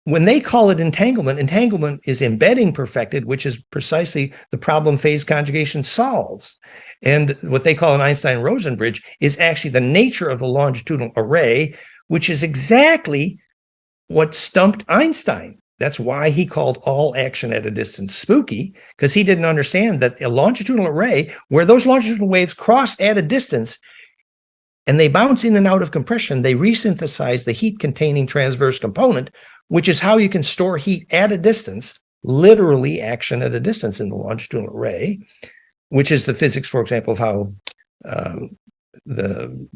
when they call it entanglement is embedding perfected, which is precisely the problem phase conjugation solves. And what they call an Einstein-Rosen bridge is actually the nature of the longitudinal array, which is exactly what stumped Einstein. That's why he called all action at a distance spooky, because he didn't understand that a longitudinal array, where those longitudinal waves cross at a distance and they bounce in and out of compression, they resynthesize the heat-containing transverse component, which is how you can store heat at a distance, literally action at a distance in the longitudinal array, which is the physics, for example, of how the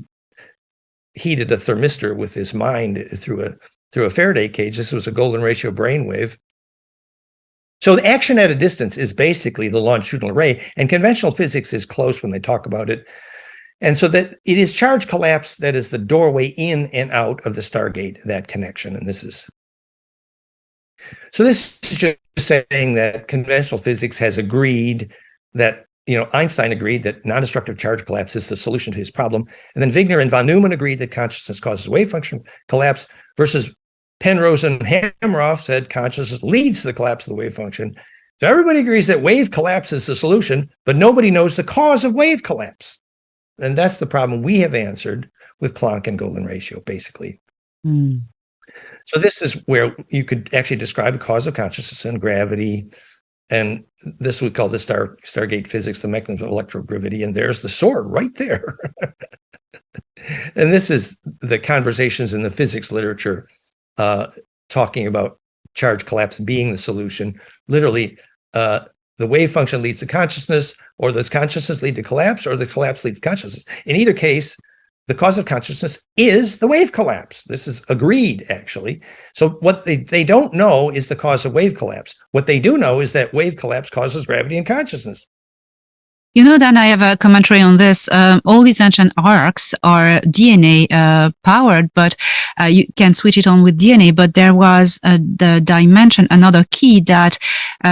heated a thermistor with his mind through a Faraday cage. This was a golden ratio brainwave. So the action at a distance is basically the longitudinal array, and conventional physics is close when they talk about it. And so that it is charge collapse that is the doorway in and out of the Stargate, that connection. And this is So this is just saying that conventional physics has agreed that, Einstein agreed that non-destructive charge collapse is the solution to his problem. And then Wigner and von Neumann agreed that consciousness causes wave function collapse, versus Penrose and Hameroff said consciousness leads to the collapse of the wave function. So everybody agrees that wave collapse is the solution, but nobody knows the cause of wave collapse. And that's the problem we have answered with Planck and golden ratio, basically. Mm. So this is where you could actually describe a cause of consciousness and gravity. And this we call the Stargate physics, the mechanism of electrogravity. And there's the sword right there. And this is the conversations in the physics literature talking about charge collapse being the solution. Literally, the wave function leads to consciousness, or does consciousness lead to collapse, or the collapse leads to consciousness. In either case, the cause of consciousness is the wave collapse. This is agreed, actually. So what they don't know is the cause of wave collapse. What they do know is that wave collapse causes gravity and consciousness. Dan, I have a commentary on this. All these ancient arcs are DNA powered, but you can switch it on with DNA. But there was the dimension, another key that,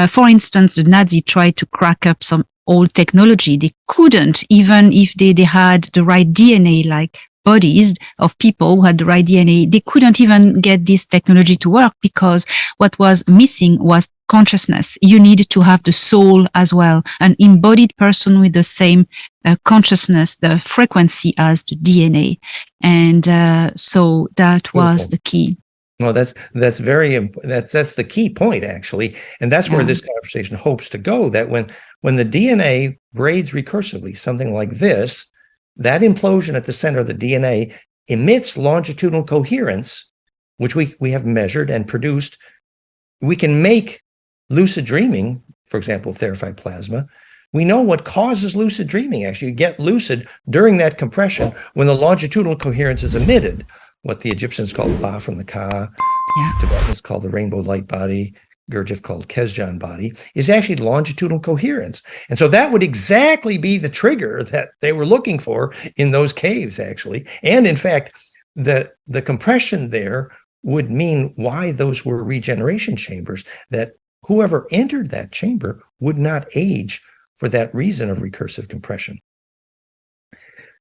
for instance, the Nazi tried to crack up some old technology. They couldn't, even if they had the right DNA, like bodies of people who had the right DNA, they couldn't even get this technology to work, because what was missing was consciousness. You needed to have the soul as well, an embodied person with the same consciousness, the frequency as the DNA. And so that was the key. Well, that's very that's the key point, actually, and that's where this conversation hopes to go. That when the DNA braids recursively, something like this, that implosion at the center of the DNA emits longitudinal coherence, which we have measured and produced. We can make lucid dreaming, for example, therified plasma. We know what causes lucid dreaming. Actually, you get lucid during that compression when the longitudinal coherence is emitted, what the Egyptians called Ba from the Ka, Tibetans called the rainbow light body, Gurdjieff called Kesjan body, is actually longitudinal coherence. And so that would exactly be the trigger that they were looking for in those caves, actually. And in fact, the compression there would mean why those were regeneration chambers, that whoever entered that chamber would not age for that reason of recursive compression.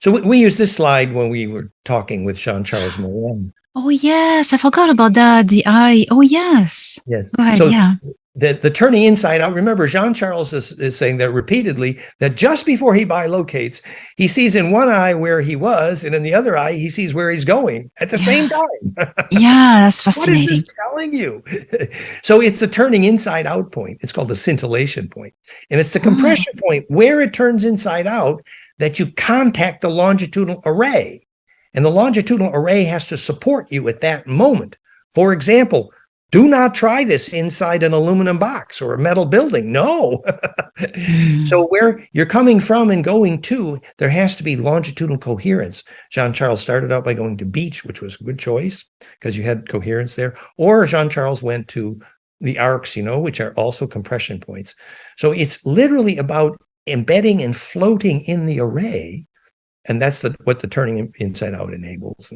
So we used this slide when we were talking with Jean-Charles Morin. Oh, yes. I forgot about that. The eye. Oh, yes. Yes. Go ahead. So Yeah. the turning inside out, remember, Jean-Charles is saying that repeatedly, that just before he bilocates, he sees in one eye where he was, and in the other eye, he sees where he's going at the same time. Yeah, that's fascinating. What is this telling you? So it's the turning inside out point. It's called the scintillation point. And it's the compression point where it turns inside out that you contact the longitudinal array. And the longitudinal array has to support you at that moment. For example, do not try this inside an aluminum box or a metal building. No. So where you're coming from and going to, there has to be longitudinal coherence. Jean-Charles started out by going to beach, which was a good choice because you had coherence there. Or Jean-Charles went to the arcs, which are also compression points. So it's literally about embedding and floating in the array. And that's what the turning inside out enables.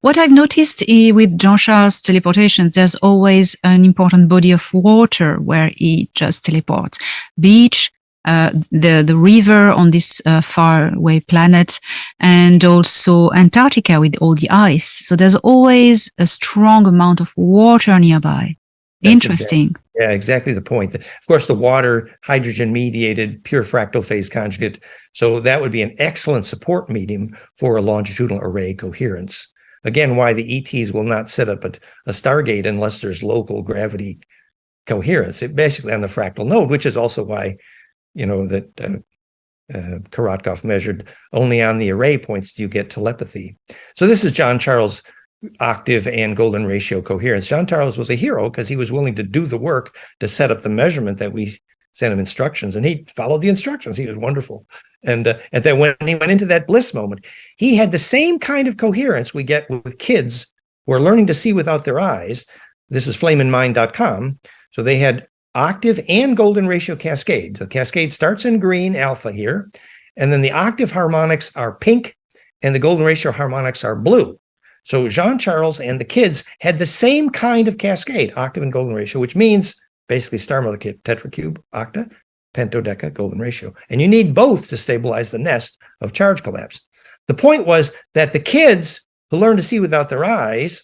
What I've noticed with Jean-Charles' teleportations, there's always an important body of water where he just teleports. Beach, the river on this faraway planet, and also Antarctica with all the ice. So there's always a strong amount of water nearby. That's interesting. Exactly the point. Of course, the water, hydrogen-mediated, pure fractal phase conjugate. So that would be an excellent support medium for a longitudinal array coherence. Again, why the ETs will not set up a Stargate unless there's local gravity coherence. It basically on the fractal node, which is also why, that Korotkov measured only on the array points do you get telepathy. So this is Jean-Charles' octave and golden ratio coherence. Jean-Charles was a hero because he was willing to do the work to set up the measurement that we sent him instructions, and he followed the instructions. He was wonderful. And then when he went into that bliss moment, he had the same kind of coherence we get with kids who are learning to see without their eyes. This is flameinmind.com. So they had octave and golden ratio cascade. The cascade starts in green, alpha here, and then the octave harmonics are pink, and the golden ratio harmonics are blue. So Jean-Charles and the kids had the same kind of cascade, octave and golden ratio, which means basically star mother kit, tetracube, octa, pentodeca, golden ratio. And you need both to stabilize the nest of charge collapse. The point was that the kids who learn to see without their eyes,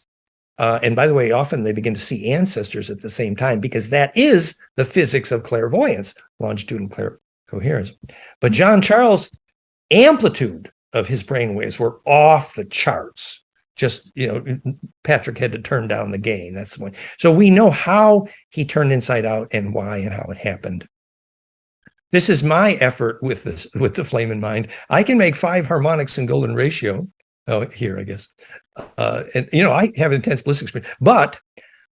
and by the way, often they begin to see ancestors at the same time, because that is the physics of clairvoyance, longitudinal coherence. But Jean-Charles' amplitude of his brainwaves were off the charts. Just, Patrick had to turn down the gain. That's the point. So we know how he turned inside out and why and how it happened. This is my effort with the flame in mind. I can make 5 harmonics in golden ratio. Oh, here, I guess. And, I have intense bliss experience, but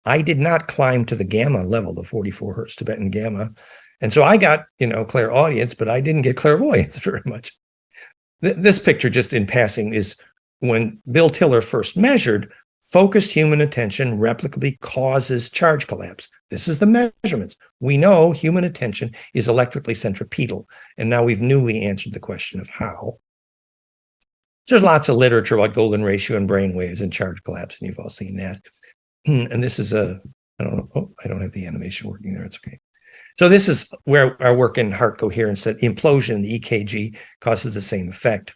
I did not climb to the gamma level, the 44 hertz Tibetan gamma. And so I got, clairaudience, but I didn't get clairvoyance very much. This picture, just in passing, is when Bill Tiller first measured, focused human attention replicably causes charge collapse. This is the measurements. We know human attention is electrically centripetal, and now we've newly answered the question of how. There's lots of literature about golden ratio and brain waves and charge collapse, and you've all seen that. And this is I don't know, oh, I don't have the animation working there, it's okay. So this is where our work in heart coherence, that implosion in the EKG causes the same effect.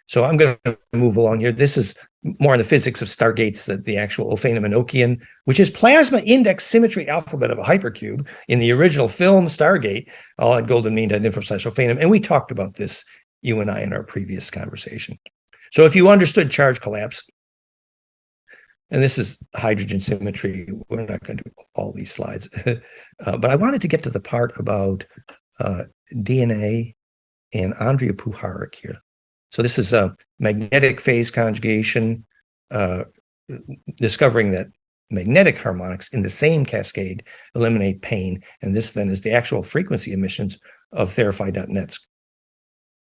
So I'm going to move along here. This is more on the physics of stargates, the actual Ophanim-Enochian, which is plasma index symmetry alphabet of a hypercube. In the original film Stargate, all had golden mean dot info / Ophanim. And we talked about this, you and I, in our previous conversation. So if you understood charge collapse, and this is hydrogen symmetry, we're not going to do all these slides, but I wanted to get to the part about DNA and Andrea Puharich here. So this is a magnetic phase conjugation, discovering that magnetic harmonics in the same cascade eliminate pain. And this then is the actual frequency emissions of Therify.net's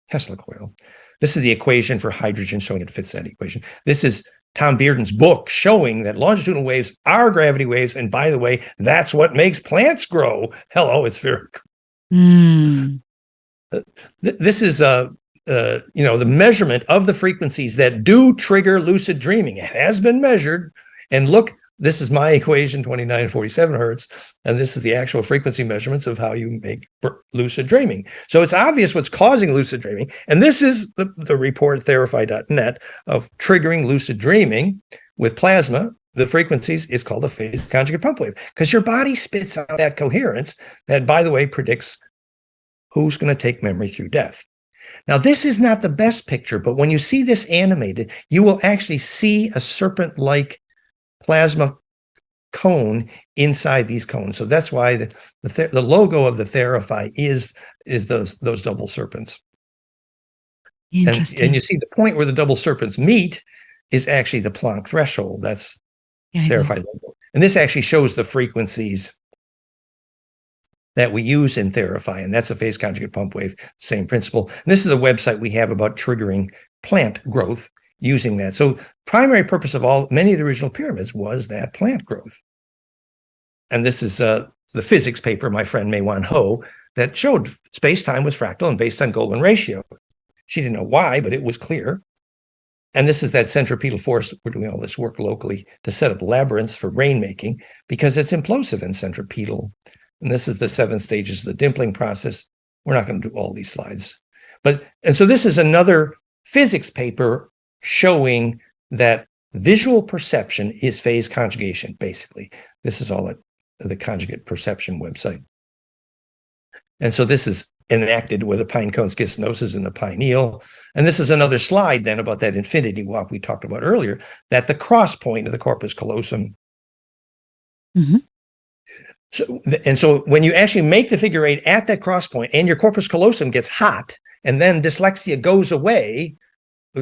Tesla coil. This is the equation for hydrogen, showing it fits that equation. This is Tom Bearden's book showing that longitudinal waves are gravity waves. And by the way, that's what makes plants grow. Hello, it's very cool. This is the measurement of the frequencies that do trigger lucid dreaming. It has been measured. And look, this is my equation, 29 and 47 hertz. And this is the actual frequency measurements of how you make lucid dreaming. So it's obvious what's causing lucid dreaming. And this is the report, Therify.net, of triggering lucid dreaming with plasma. The frequencies is called a phase conjugate pump wave, because your body spits out that coherence that, by the way, predicts who's going to take memory through death. Now, this is not the best picture, but when you see this animated, you will actually see a serpent-like plasma cone inside these cones. So that's why the logo of the Therify is those double serpents. Interesting. And you see the point where the double serpents meet is actually the Planck threshold. That's Therify logo. And this actually shows the frequencies that we use in Therify, and that's a phase conjugate pump wave, same principle. And this is a website we have about triggering plant growth using that. So primary purpose of many of the original pyramids was that plant growth. And this is the physics paper, my friend Mei-Wan Ho, that showed space-time was fractal and based on golden ratio. She didn't know why, but it was clear. And this is that centripetal force. We're doing all this work locally to set up labyrinths for rainmaking because it's implosive and centripetal. And this is the 7 stages of the dimpling process. We're not going to do all these slides. And so this is another physics paper showing that visual perception is phase conjugation, basically. This is all at the conjugate perception website. And so this is enacted with a pinecone schistonosis in the pineal. And this is another slide then about that infinity walk we talked about earlier, that the cross point of the corpus callosum. Mm-hmm. So when you actually make the figure 8 at that cross point and your corpus callosum gets hot and then dyslexia goes away,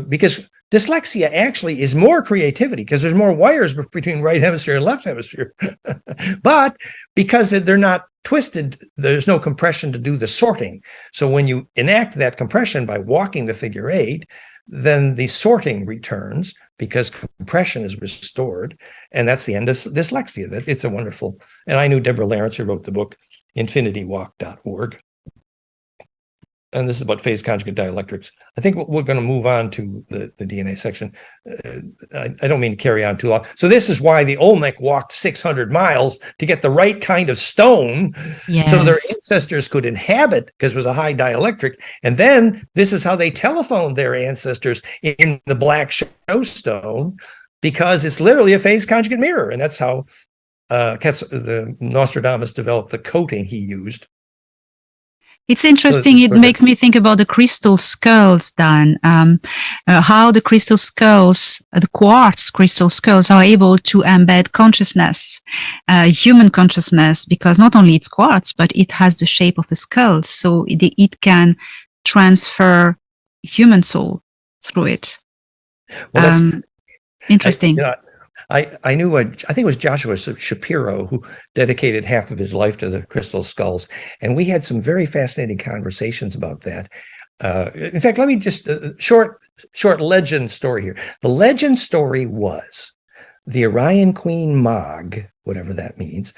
because dyslexia actually is more creativity because there's more wires between right hemisphere and left hemisphere. But because they're not twisted, there's no compression to do the sorting. So when you enact that compression by walking the figure 8, then the sorting returns because compression is restored. And that's the end of dyslexia. It's a wonderful, and I knew Deborah Lawrence, who wrote the book, infinitywalk.org. and this is about phase conjugate dielectrics. I think we're going to move on to the DNA section. I don't mean to carry on too long. So this is why the Olmec walked 600 miles to get the right kind of stone, so their ancestors could inhabit, because it was a high dielectric. And then this is how they telephoned their ancestors in the black show stone, because it's literally a phase conjugate mirror. And that's how the Nostradamus developed the coating he used. It's interesting. It makes me think about the crystal skulls, Dan. How the crystal skulls, the quartz crystal skulls, are able to embed consciousness, human consciousness, because not only it's quartz, but it has the shape of a skull, so it can transfer human soul through it. Well, interesting. I knew, I think it was Joshua Shapiro who dedicated half of his life to the crystal skulls. And we had some very fascinating conversations about that. In fact, let me just, short legend story here. The legend story was the Orion Queen Mog, whatever that means.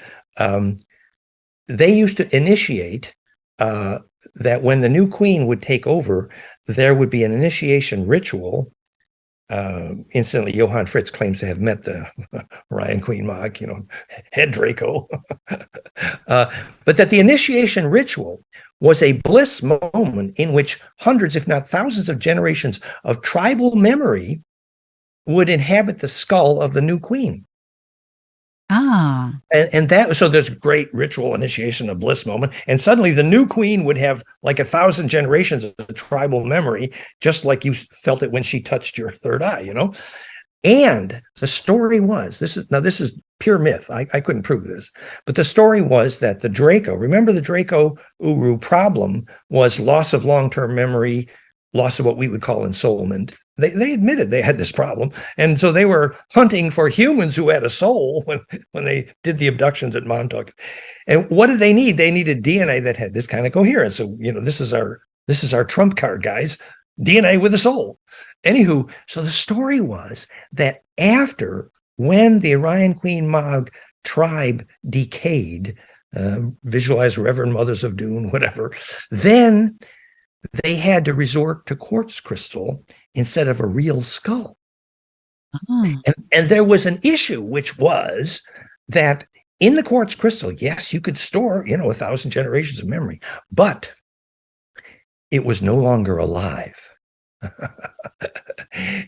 They used to initiate that when the new queen would take over, there would be an initiation ritual. Incidentally, Johann Fritz claims to have met the Orion Queen Mog, head Draco. But that the initiation ritual was a bliss moment in which hundreds, if not thousands, of generations of tribal memory would inhabit the skull of the new queen. And that, so there's great ritual initiation, a bliss moment, and suddenly the new queen would have like 1,000 generations of tribal memory, just like you felt it when she touched your third eye, And the story was, this is pure myth. I couldn't prove this, but the story was that the Draco, remember the Draco Uru problem was loss of long-term memory, loss of what we would call ensoulment. They admitted they had this problem. And so they were hunting for humans who had a soul when they did the abductions at Montauk. And what did they need? They needed DNA that had this kind of coherence. So, this is our trump card, guys. DNA with a soul. Anywho, so the story was that when the Orion Queen Mog tribe decayed, visualize Reverend Mothers of Dune, whatever, then they had to resort to quartz crystal instead of a real skull. And there was an issue, which was that in the quartz crystal, yes, you could store, 1,000 generations of memory, but it was no longer alive.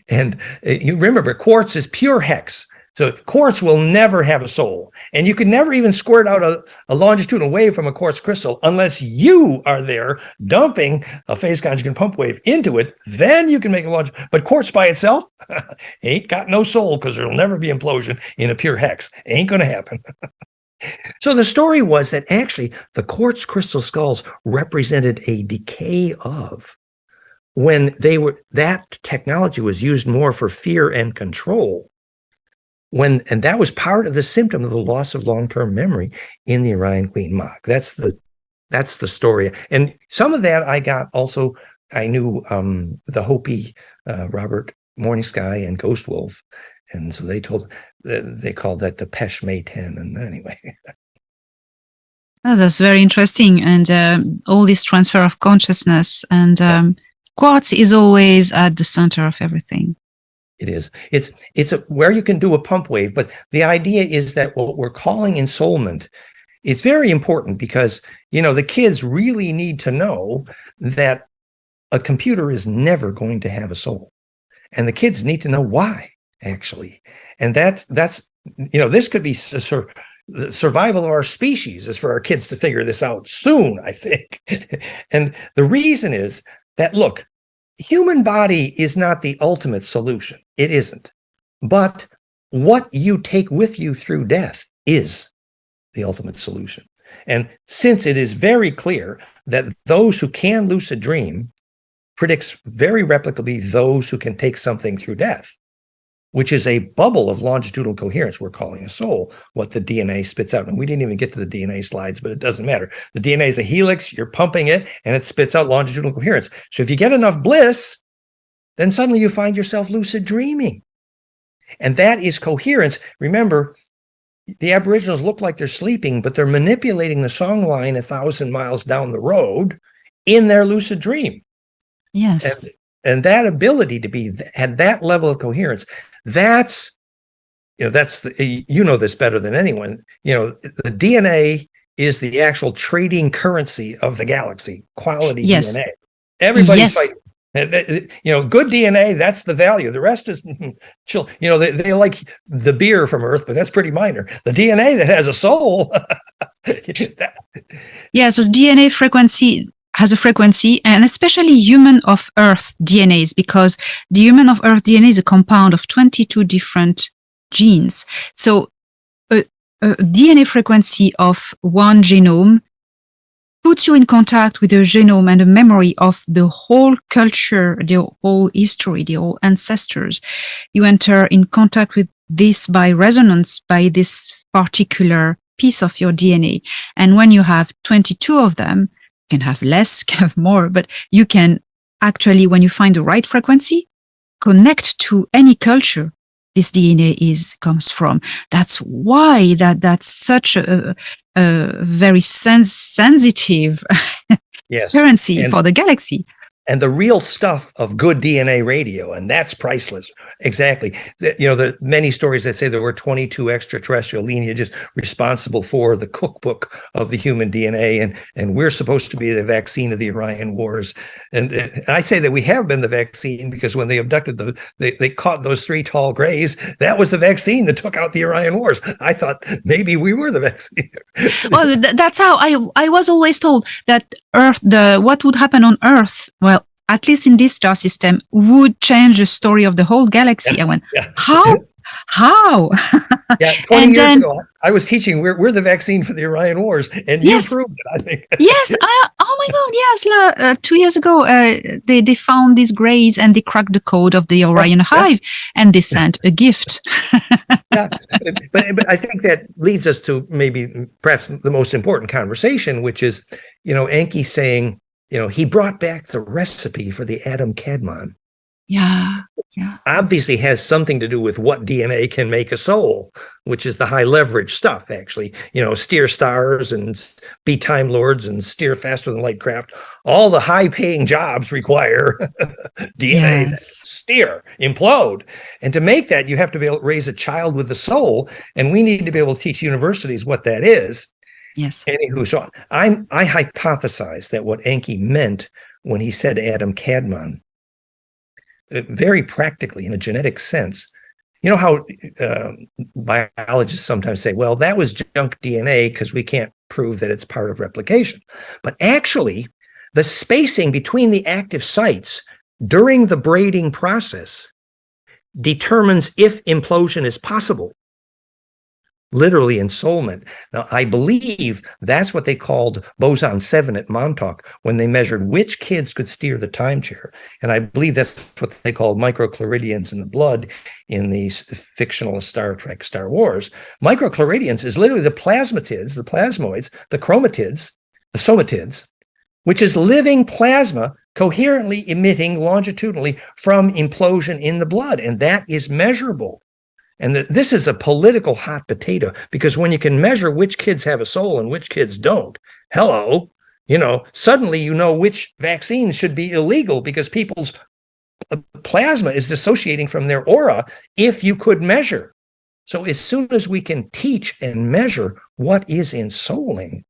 And you remember, quartz is pure hex. So quartz will never have a soul. And you can never even squirt out a longitudinal wave from a quartz crystal unless you are there dumping a phase conjugate pump wave into it. Then you can make a longitudinal. But quartz by itself ain't got no soul, because there'll never be implosion in a pure hex. Ain't going to happen. So the story was that actually the quartz crystal skulls represented a decay of when that technology was used more for fear and control. And that was part of the symptom of the loss of long-term memory in the Orion Queen Mog. That's the story. And some of that I got also, I knew the Hopi, Robert Morning Sky and Ghost Wolf. And so they called that the Pesh May 10. And anyway. Oh, that's very interesting. And all this transfer of consciousness and quartz is always at the center of everything. It is. It's where you can do a pump wave, but the idea is that what we're calling ensoulment is very important, because the kids really need to know that a computer is never going to have a soul, and the kids need to know why, actually. And that's this could be the survival of our species is for our kids to figure this out soon, I think. And the reason is that, look, human body is not the ultimate solution. It isn't. But what you take with you through death is the ultimate solution. And since it is very clear that those who can lucid dream predicts very replicably those who can take something through death, which is a bubble of longitudinal coherence we're calling a soul, what the DNA spits out. And we didn't even get to the DNA slides, but it doesn't matter. The DNA is a helix, you're pumping it, and it spits out longitudinal coherence. So if you get enough bliss, then suddenly you find yourself lucid dreaming. And that is coherence. Remember, the Aboriginals look like they're sleeping, but they're manipulating the song line 1,000 miles down the road in their lucid dream. Yes. And that ability to be at that level of coherence, that's this better than anyone. The DNA is the actual trading currency of the galaxy, quality DNA. Everybody's fighting. Good DNA, that's the value. The rest is chill. They like the beer from Earth, but that's pretty minor. The DNA that has a soul. Yes, but DNA frequency has a frequency, and especially human of Earth DNAs, because the human of Earth DNA is a compound of 22 different genes. So a DNA frequency of one genome puts you in contact with the genome and the memory of the whole culture, the whole history, the whole ancestors. You enter in contact with this by resonance, by this particular piece of your DNA. And when you have 22 of them, you can have less, can have more, but you can actually, when you find the right frequency, connect to any culture this DNA comes from. That's why that's such a very sensitive currency for the galaxy. And the real stuff of good DNA radio, and that's priceless. Exactly. The many stories that say there were 22 extraterrestrial lineages responsible for the cookbook of the human DNA, and we're supposed to be the vaccine of the Orion Wars. And I say that we have been the vaccine because when they abducted they caught those 3 tall grays, that was the vaccine that took out the Orion Wars. I thought maybe we were the vaccine. Well, that's how I was always told that Earth, what would happen on Earth, well, at least in this star system, would change the story of the whole galaxy. I went, how? Yeah, 20 years ago, I was teaching we're the vaccine for the Orion Wars, and you proved it, I think. Yes. Oh my God, yes. 2 years ago, they found these grays and they cracked the code of the Orion hive, and they sent a gift. But I think that leads us to maybe perhaps the most important conversation, which is, Enki saying, he brought back the recipe for the atom Kadmon. Yeah. Obviously has something to do with what DNA can make a soul, which is the high leverage stuff, actually. Steer stars and be time lords and steer faster than light craft. All the high paying jobs require DNA that steer, implode. And to make that, you have to be able to raise a child with a soul. And we need to be able to teach universities what that is. Yes. Anywho, so I hypothesize that what Enki meant when he said atom Kadmon, very practically in a genetic sense, how biologists sometimes say, well, that was junk DNA because we can't prove that it's part of replication. But actually, the spacing between the active sites during the braiding process determines if implosion is possible. Literally ensoulment. Now, I believe that's what they called boson 7 at Montauk when they measured which kids could steer the time chair. And I believe that's what they called microchloridians in the blood in these fictional Star Trek, Star Wars. Microchloridians is literally the plasmatids, the plasmoids, the chromatids, the somatids, which is living plasma coherently emitting longitudinally from implosion in the blood. And that is measurable. And this is a political hot potato, because when you can measure which kids have a soul and which kids don't, suddenly which vaccines should be illegal because people's plasma is dissociating from their aura if you could measure. So as soon as we can teach and measure what is ensouling,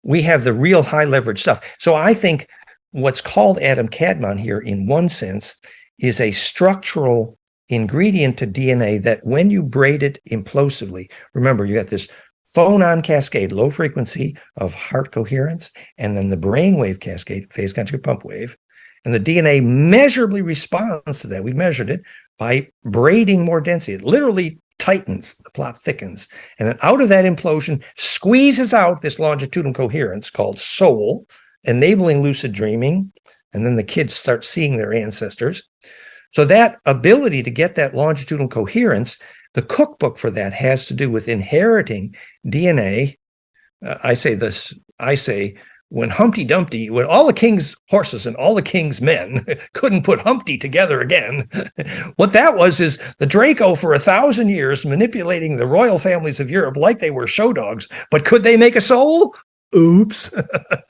we have the real high leverage stuff. So I think what's called atom Kadmon here, in one sense, is a structural ingredient to DNA that when you braid it implosively, remember, you got this phonon cascade, low frequency of heart coherence, and then the brainwave cascade, phase conjugate pump wave, and the DNA measurably responds to that. We've measured it by braiding more density. It literally tightens, the plot thickens, and then out of that implosion squeezes out this longitudinal coherence called soul, enabling lucid dreaming, and then the kids start seeing their ancestors. So that ability to get that longitudinal coherence, the cookbook for that has to do with inheriting DNA. I say when Humpty Dumpty, when all the king's horses and all the king's men couldn't put Humpty together again, what that was is the Draco for 1,000 years manipulating the royal families of Europe like they were show dogs. But could they make a soul? Oops.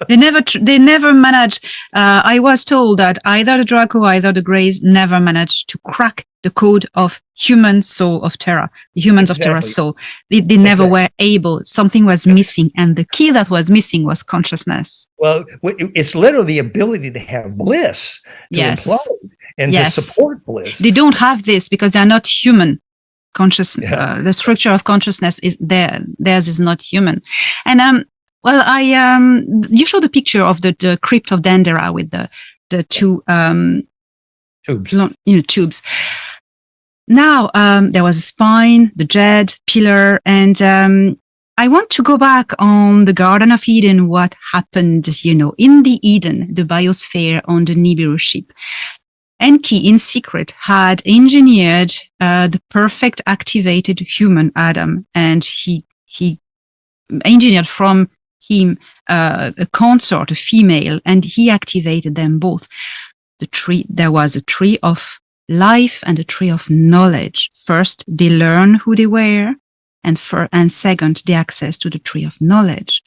They never managed. I was told that either the Draco, either the Greys never managed to crack the code of human soul of Terra, the humans of Terra's soul. They never were able. Something was missing, and the key that was missing was consciousness. Well, it's literally the ability to have bliss, to implode, and to support bliss. They don't have this because they're not human. Consciousness, the structure of consciousness is there. Theirs is not human, and well, you showed a picture of the crypt of Dendera with the two tubes. Tubes. Now there was a spine, the jet, pillar, and I want to go back on the Garden of Eden. What happened, in the Eden, the biosphere on the Nibiru ship? Enki, in secret, had engineered the perfect activated human Adam, and he engineered from him a consort, a female, and he activated them both. There was a tree of life and a tree of knowledge. First, they learn who they were, and second, the access to the tree of knowledge.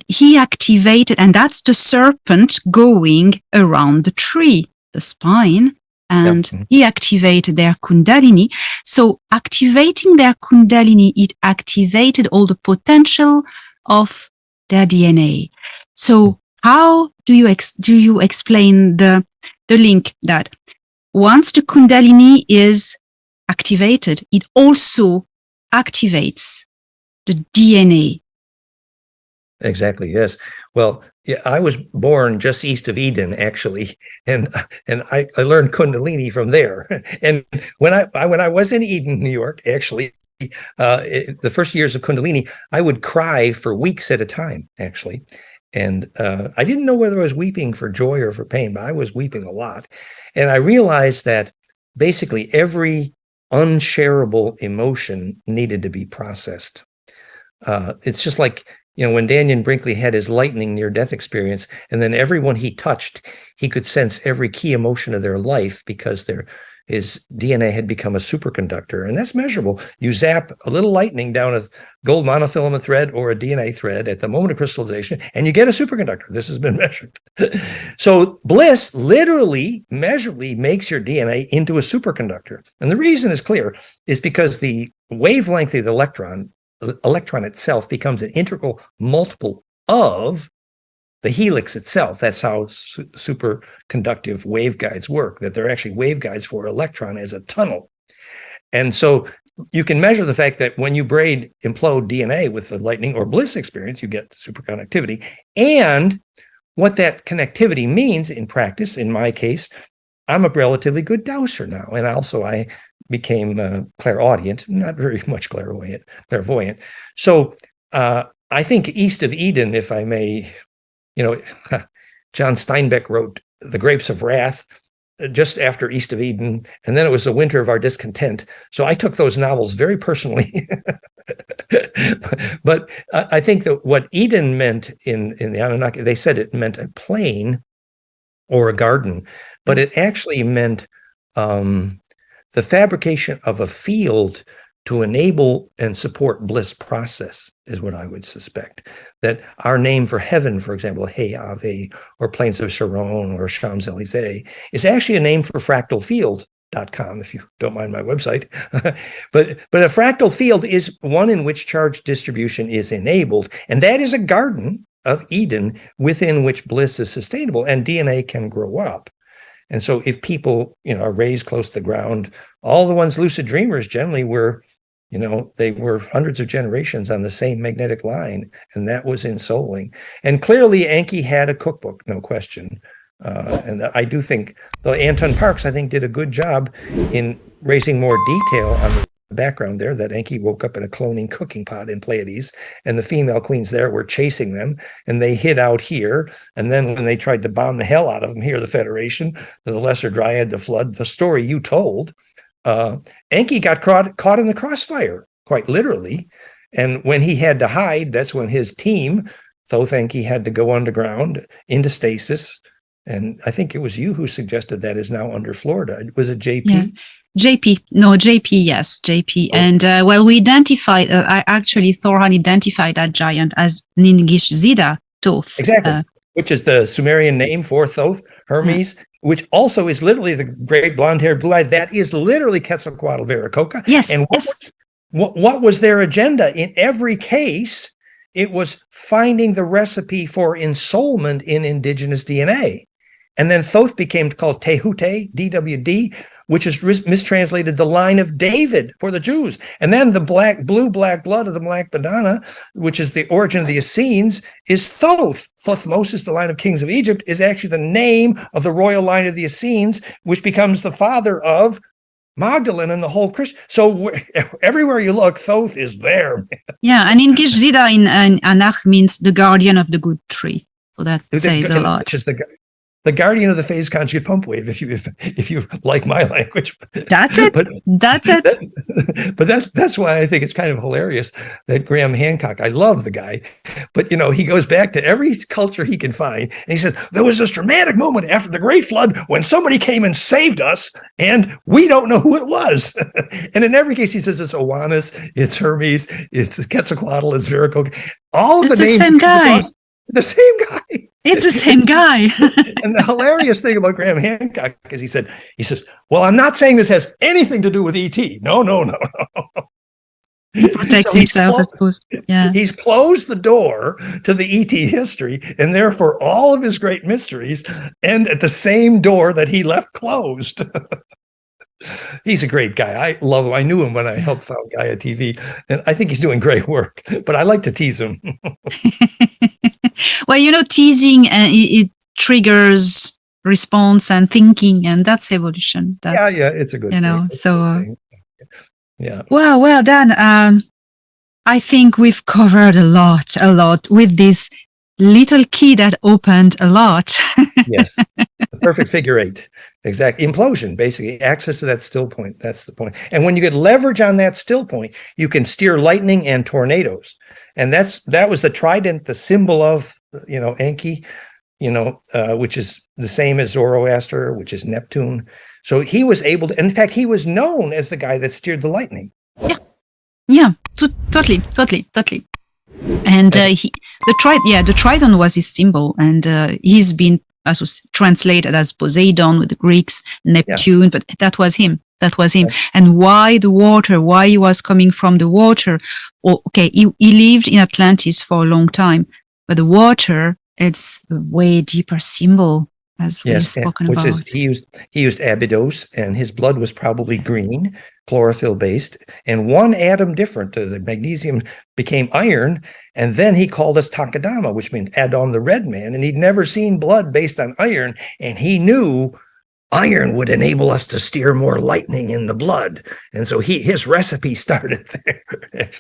He activated, and that's the serpent going around the tree, the spine, and he activated their Kundalini. So activating their Kundalini, it activated all the potential of their DNA. So how do you explain the link that once the Kundalini is activated, it also activates the DNA? Exactly. Yes. Well, yeah, I was born just east of Eden, actually, and I learned Kundalini from there. And when I was in Eden, New York, actually, the first years of Kundalini, I would cry for weeks at a time, actually. And I didn't know whether I was weeping for joy or for pain, but I was weeping a lot. And I realized that basically every unshareable emotion needed to be processed. It's just like, when Daniel Brinkley had his lightning near-death experience, and then everyone he touched, he could sense every key emotion of their life because his DNA had become a superconductor, and that's measurable. You zap a little lightning down a gold monofilament thread or a DNA thread at the moment of crystallization, and you get a superconductor. This has been measured. So bliss literally, measurably makes your DNA into a superconductor. And the reason is clear, is because the wavelength of the electron itself becomes an integral multiple of the helix itself. That's how superconductive waveguides work, that they're actually waveguides for electron as a tunnel. And so you can measure the fact that when you implode DNA with the lightning or bliss experience, you get superconductivity. And what that connectivity means in practice, in my case, I'm a relatively good dowser now. And also I became clairaudient, not very much clairvoyant. So I think east of Eden, if I may, John Steinbeck wrote The Grapes of Wrath just after East of Eden, and then it was The Winter of Our Discontent. So I took those novels very personally. But I think that what Eden meant in the Anunnaki, they said it meant a plain or a garden, but it actually meant the fabrication of a field to enable and support bliss process is what I would suspect. That our name for heaven, for example, Hey Ave, or Plains of Sharon, or Champs-Élysées, is actually a name for fractalfield.com, if you don't mind my website. but a fractal field is one in which charge distribution is enabled, and that is a garden of Eden within which bliss is sustainable, and DNA can grow up. And so if people, are raised close to the ground, all the ones lucid dreamers generally were, they were hundreds of generations on the same magnetic line, and that was ensouling. And clearly Enki had a cookbook, no question. And I do think, though Anton Parks, I think, did a good job in raising more detail on the background there, that Enki woke up in a cloning cooking pot in Pleiades, and the female queens there were chasing them, and they hid out here. And then when they tried to bomb the hell out of them here, the Federation, the Lesser Dryad, the Flood, the story you told, Enki got caught in the crossfire, quite literally. And when he had to hide, that's when his team, Thoth Enki, had to go underground into stasis. And I think it was you who suggested that is now under Florida. Was it JP? JP, no, JP, yes, JP. And well, we identified, actually, Thoran identified that giant as Ningishzida, Thoth. Exactly, which is the Sumerian name for Thoth, Hermes, which also is literally the great blonde-haired, blue-eyed. That is literally Quetzalcoatl Viracocha. Yes, and yes. What was their agenda? In every case, it was finding the recipe for ensoulment in indigenous DNA. And then Thoth became called Tehute, DWD, which is mistranslated the line of David for the Jews. And then the blue-black blood of the Black Badana, which is the origin of the Essenes, is Thoth. Thothmosis, the line of kings of Egypt, is actually the name of the royal line of the Essenes, which becomes the father of Magdalene and the whole Christian. So everywhere you look, Thoth is there. Yeah, and Ingishzida in Anak means the guardian of the good tree. So that says a lot. Which is the guardian of the phase conjugate pump wave, if you like my language. That's it. That's it. But that's why I think it's kind of hilarious that Graham Hancock, I love the guy, but he goes back to every culture he can find, and he says there was this dramatic moment after the Great Flood when somebody came and saved us, and we don't know who it was. And in every case, he says it's Oannes, it's Hermes, it's Quetzalcoatl, it's Viracocha. All of the names. The same guy. The same guy. It's the same guy. And the hilarious thing about Graham Hancock is he says, well, I'm not saying this has anything to do with ET. No. He protects himself, I suppose. Yeah. He's closed the door to the ET history, and therefore all of his great mysteries end at the same door that he left closed. He's a great guy. I love him. I knew him when I helped found Gaia TV, and I think he's doing great work, but I like to tease him. Well, teasing, it triggers response and thinking, and that's evolution. That's, it's a good thing. So yeah. Well, Dan, I think we've covered a lot with this little key that opened a lot. Yes, the perfect figure eight. Exactly. Implosion, basically, access to that still point. That's the point. And when you get leverage on that still point, you can steer lightning and tornadoes. And that was the trident, the symbol of, Enki, which is the same as Zoroaster, which is Neptune. So he was able to, in fact, he was known as the guy that steered the lightning. Yeah. So totally. And the trident was his symbol, and he's been translated as Poseidon with the Greeks, Neptune, but that was him. And why the water? Why he was coming from the water? He lived in Atlantis for a long time, but the water, it's a way deeper symbol, as we've spoken about. Which is he used Abydos, and his blood was probably green, chlorophyll based, and one atom different. The magnesium became iron, and then he called us Takadama, which means Adam the Red Man, and he'd never seen blood based on iron, and he knew iron would enable us to steer more lightning in the blood, and so his recipe started there.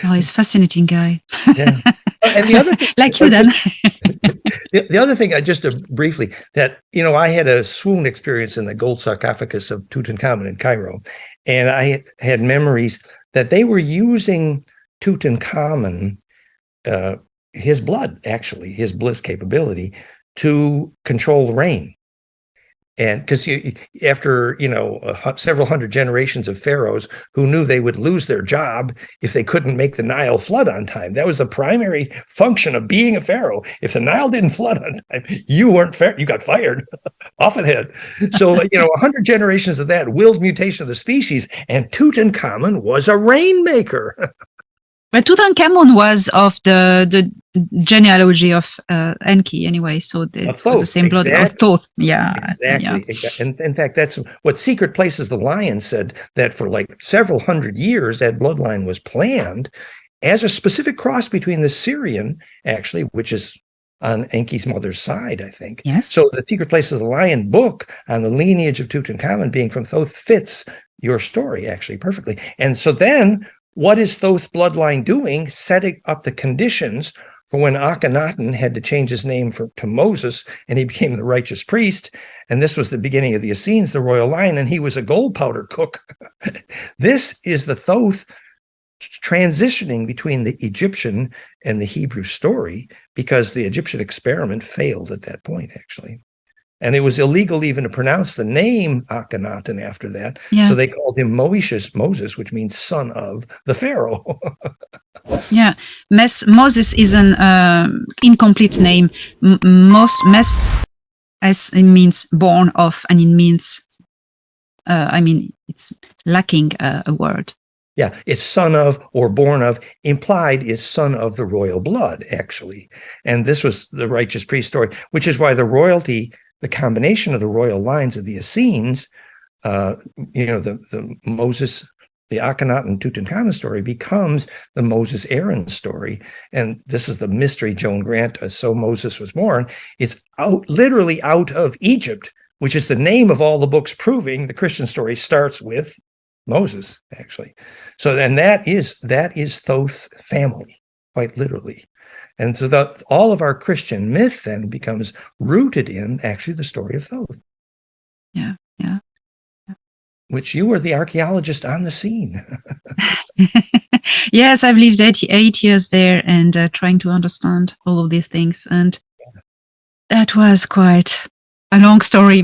Oh, he's a fascinating guy. Yeah. And the other thing, like you then. The other thing, just briefly, that, I had a swoon experience in the gold sarcophagus of Tutankhamun in Cairo, and I had memories that they were using Tutankhamun, his blood, actually, his bliss capability, to control the rain. And because after, several hundred generations of pharaohs who knew they would lose their job if they couldn't make the Nile flood on time. That was the primary function of being a pharaoh. If the Nile didn't flood on time, you got fired off the head. So, 100 generations of that willed mutation of the species, and Tutankhamun was a rainmaker. But Tutankhamun was of the genealogy of Enki anyway, so it was the same blood of Thoth. Yeah, exactly. And in fact, that's what Secret Places the Lion said, that for like several hundred years, that bloodline was planned as a specific cross between the Syrian, actually, which is on Enki's mother's side, I think. Yes. So the Secret Places of the Lion book on the lineage of Tutankhamun being from Thoth fits your story actually perfectly. And so then, what is Thoth's bloodline doing? Setting up the conditions for when Akhenaten had to change his name to Moses, and he became the righteous priest. And this was the beginning of the Essenes, the royal line, and he was a gold powder cook. This is the Thoth transitioning between the Egyptian and the Hebrew story, because the Egyptian experiment failed at that point, actually. And it was illegal even to pronounce the name Akhenaten after that. Yeah. So they called him Moses, which means son of the Pharaoh. Yeah. Moses is an incomplete name. Mes as it means born of, and it means, it's lacking a word. Yeah, it's son of or born of. Implied is son of the royal blood, actually. And this was the righteous priest story, which is why the royalty, the combination of the royal lines of the Essenes, the Moses, the Akhenaten Tutankhamun story becomes the Moses Aaron story. And this is the mystery Joan Grant, So Moses Was Born. It's literally out of Egypt, which is the name of all the books proving the Christian story starts with Moses, actually. So then that is Thoth's family, quite literally. And so all of our Christian myth then becomes rooted in actually the story of Thoth. Yeah. Which you were the archaeologist on the scene. Yes, I've lived 8 years there and trying to understand all of these things. And that was quite a long story.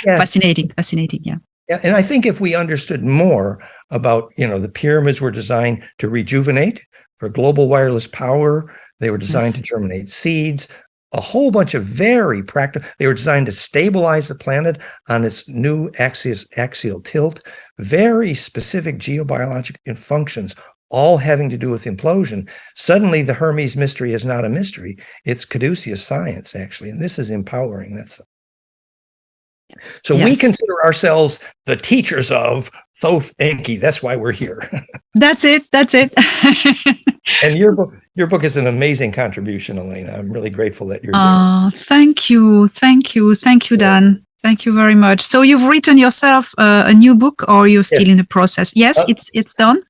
Yeah. Fascinating, yeah. Yeah, and I think if we understood more about, the pyramids were designed to rejuvenate for global wireless power. They were designed to germinate seeds, a whole bunch of very practical. They were designed to stabilize the planet on its new axial tilt, very specific geobiological functions, all having to do with implosion. Suddenly, the Hermes mystery is not a mystery. It's caduceus science, actually, and this is empowering. So we consider ourselves the teachers of Thoth Enki. That's why we're here. That's it. And your book is an amazing contribution, Elena. I'm really grateful that you're there. Thank you, Dan. Thank you very much. So you've written yourself a new book, or you're still in the process? Yes, it's done.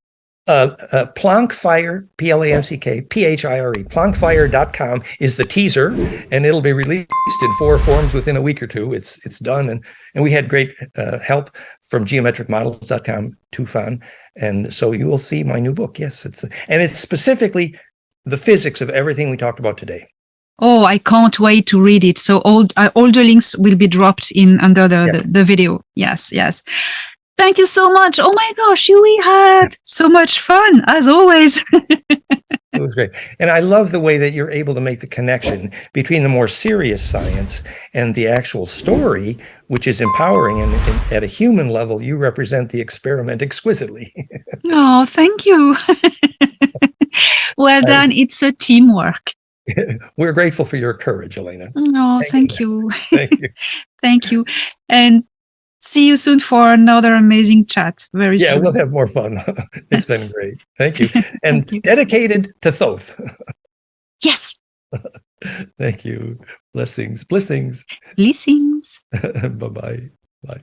Plankfire, P-L-A-N-C-K, P-H-I-R-E, plankfire.com is the teaser, and it'll be released in 4 forms within a week or two. It's done, and we had great help from geometricmodels.com, Tufan, and so you will see my new book. Yes, it's specifically the physics of everything we talked about today. Oh, I can't wait to read it. So all the links will be dropped in under the video. Yes. Thank you so much. Oh my gosh, we had so much fun, as always. It was great. And I love the way that you're able to make the connection between the more serious science and the actual story, which is empowering. And at a human level, you represent the experiment exquisitely. Oh, thank you. Well done. It's a teamwork. We're grateful for your courage, Elena. Oh, thank you. Thank you. Thank you. And see you soon for another amazing chat very soon. Yeah, we'll have more fun. It's been great. Thank you. And dedicated to Thoth. Yes. Thank you. Blessings. Blessings. Bye-bye. Bye.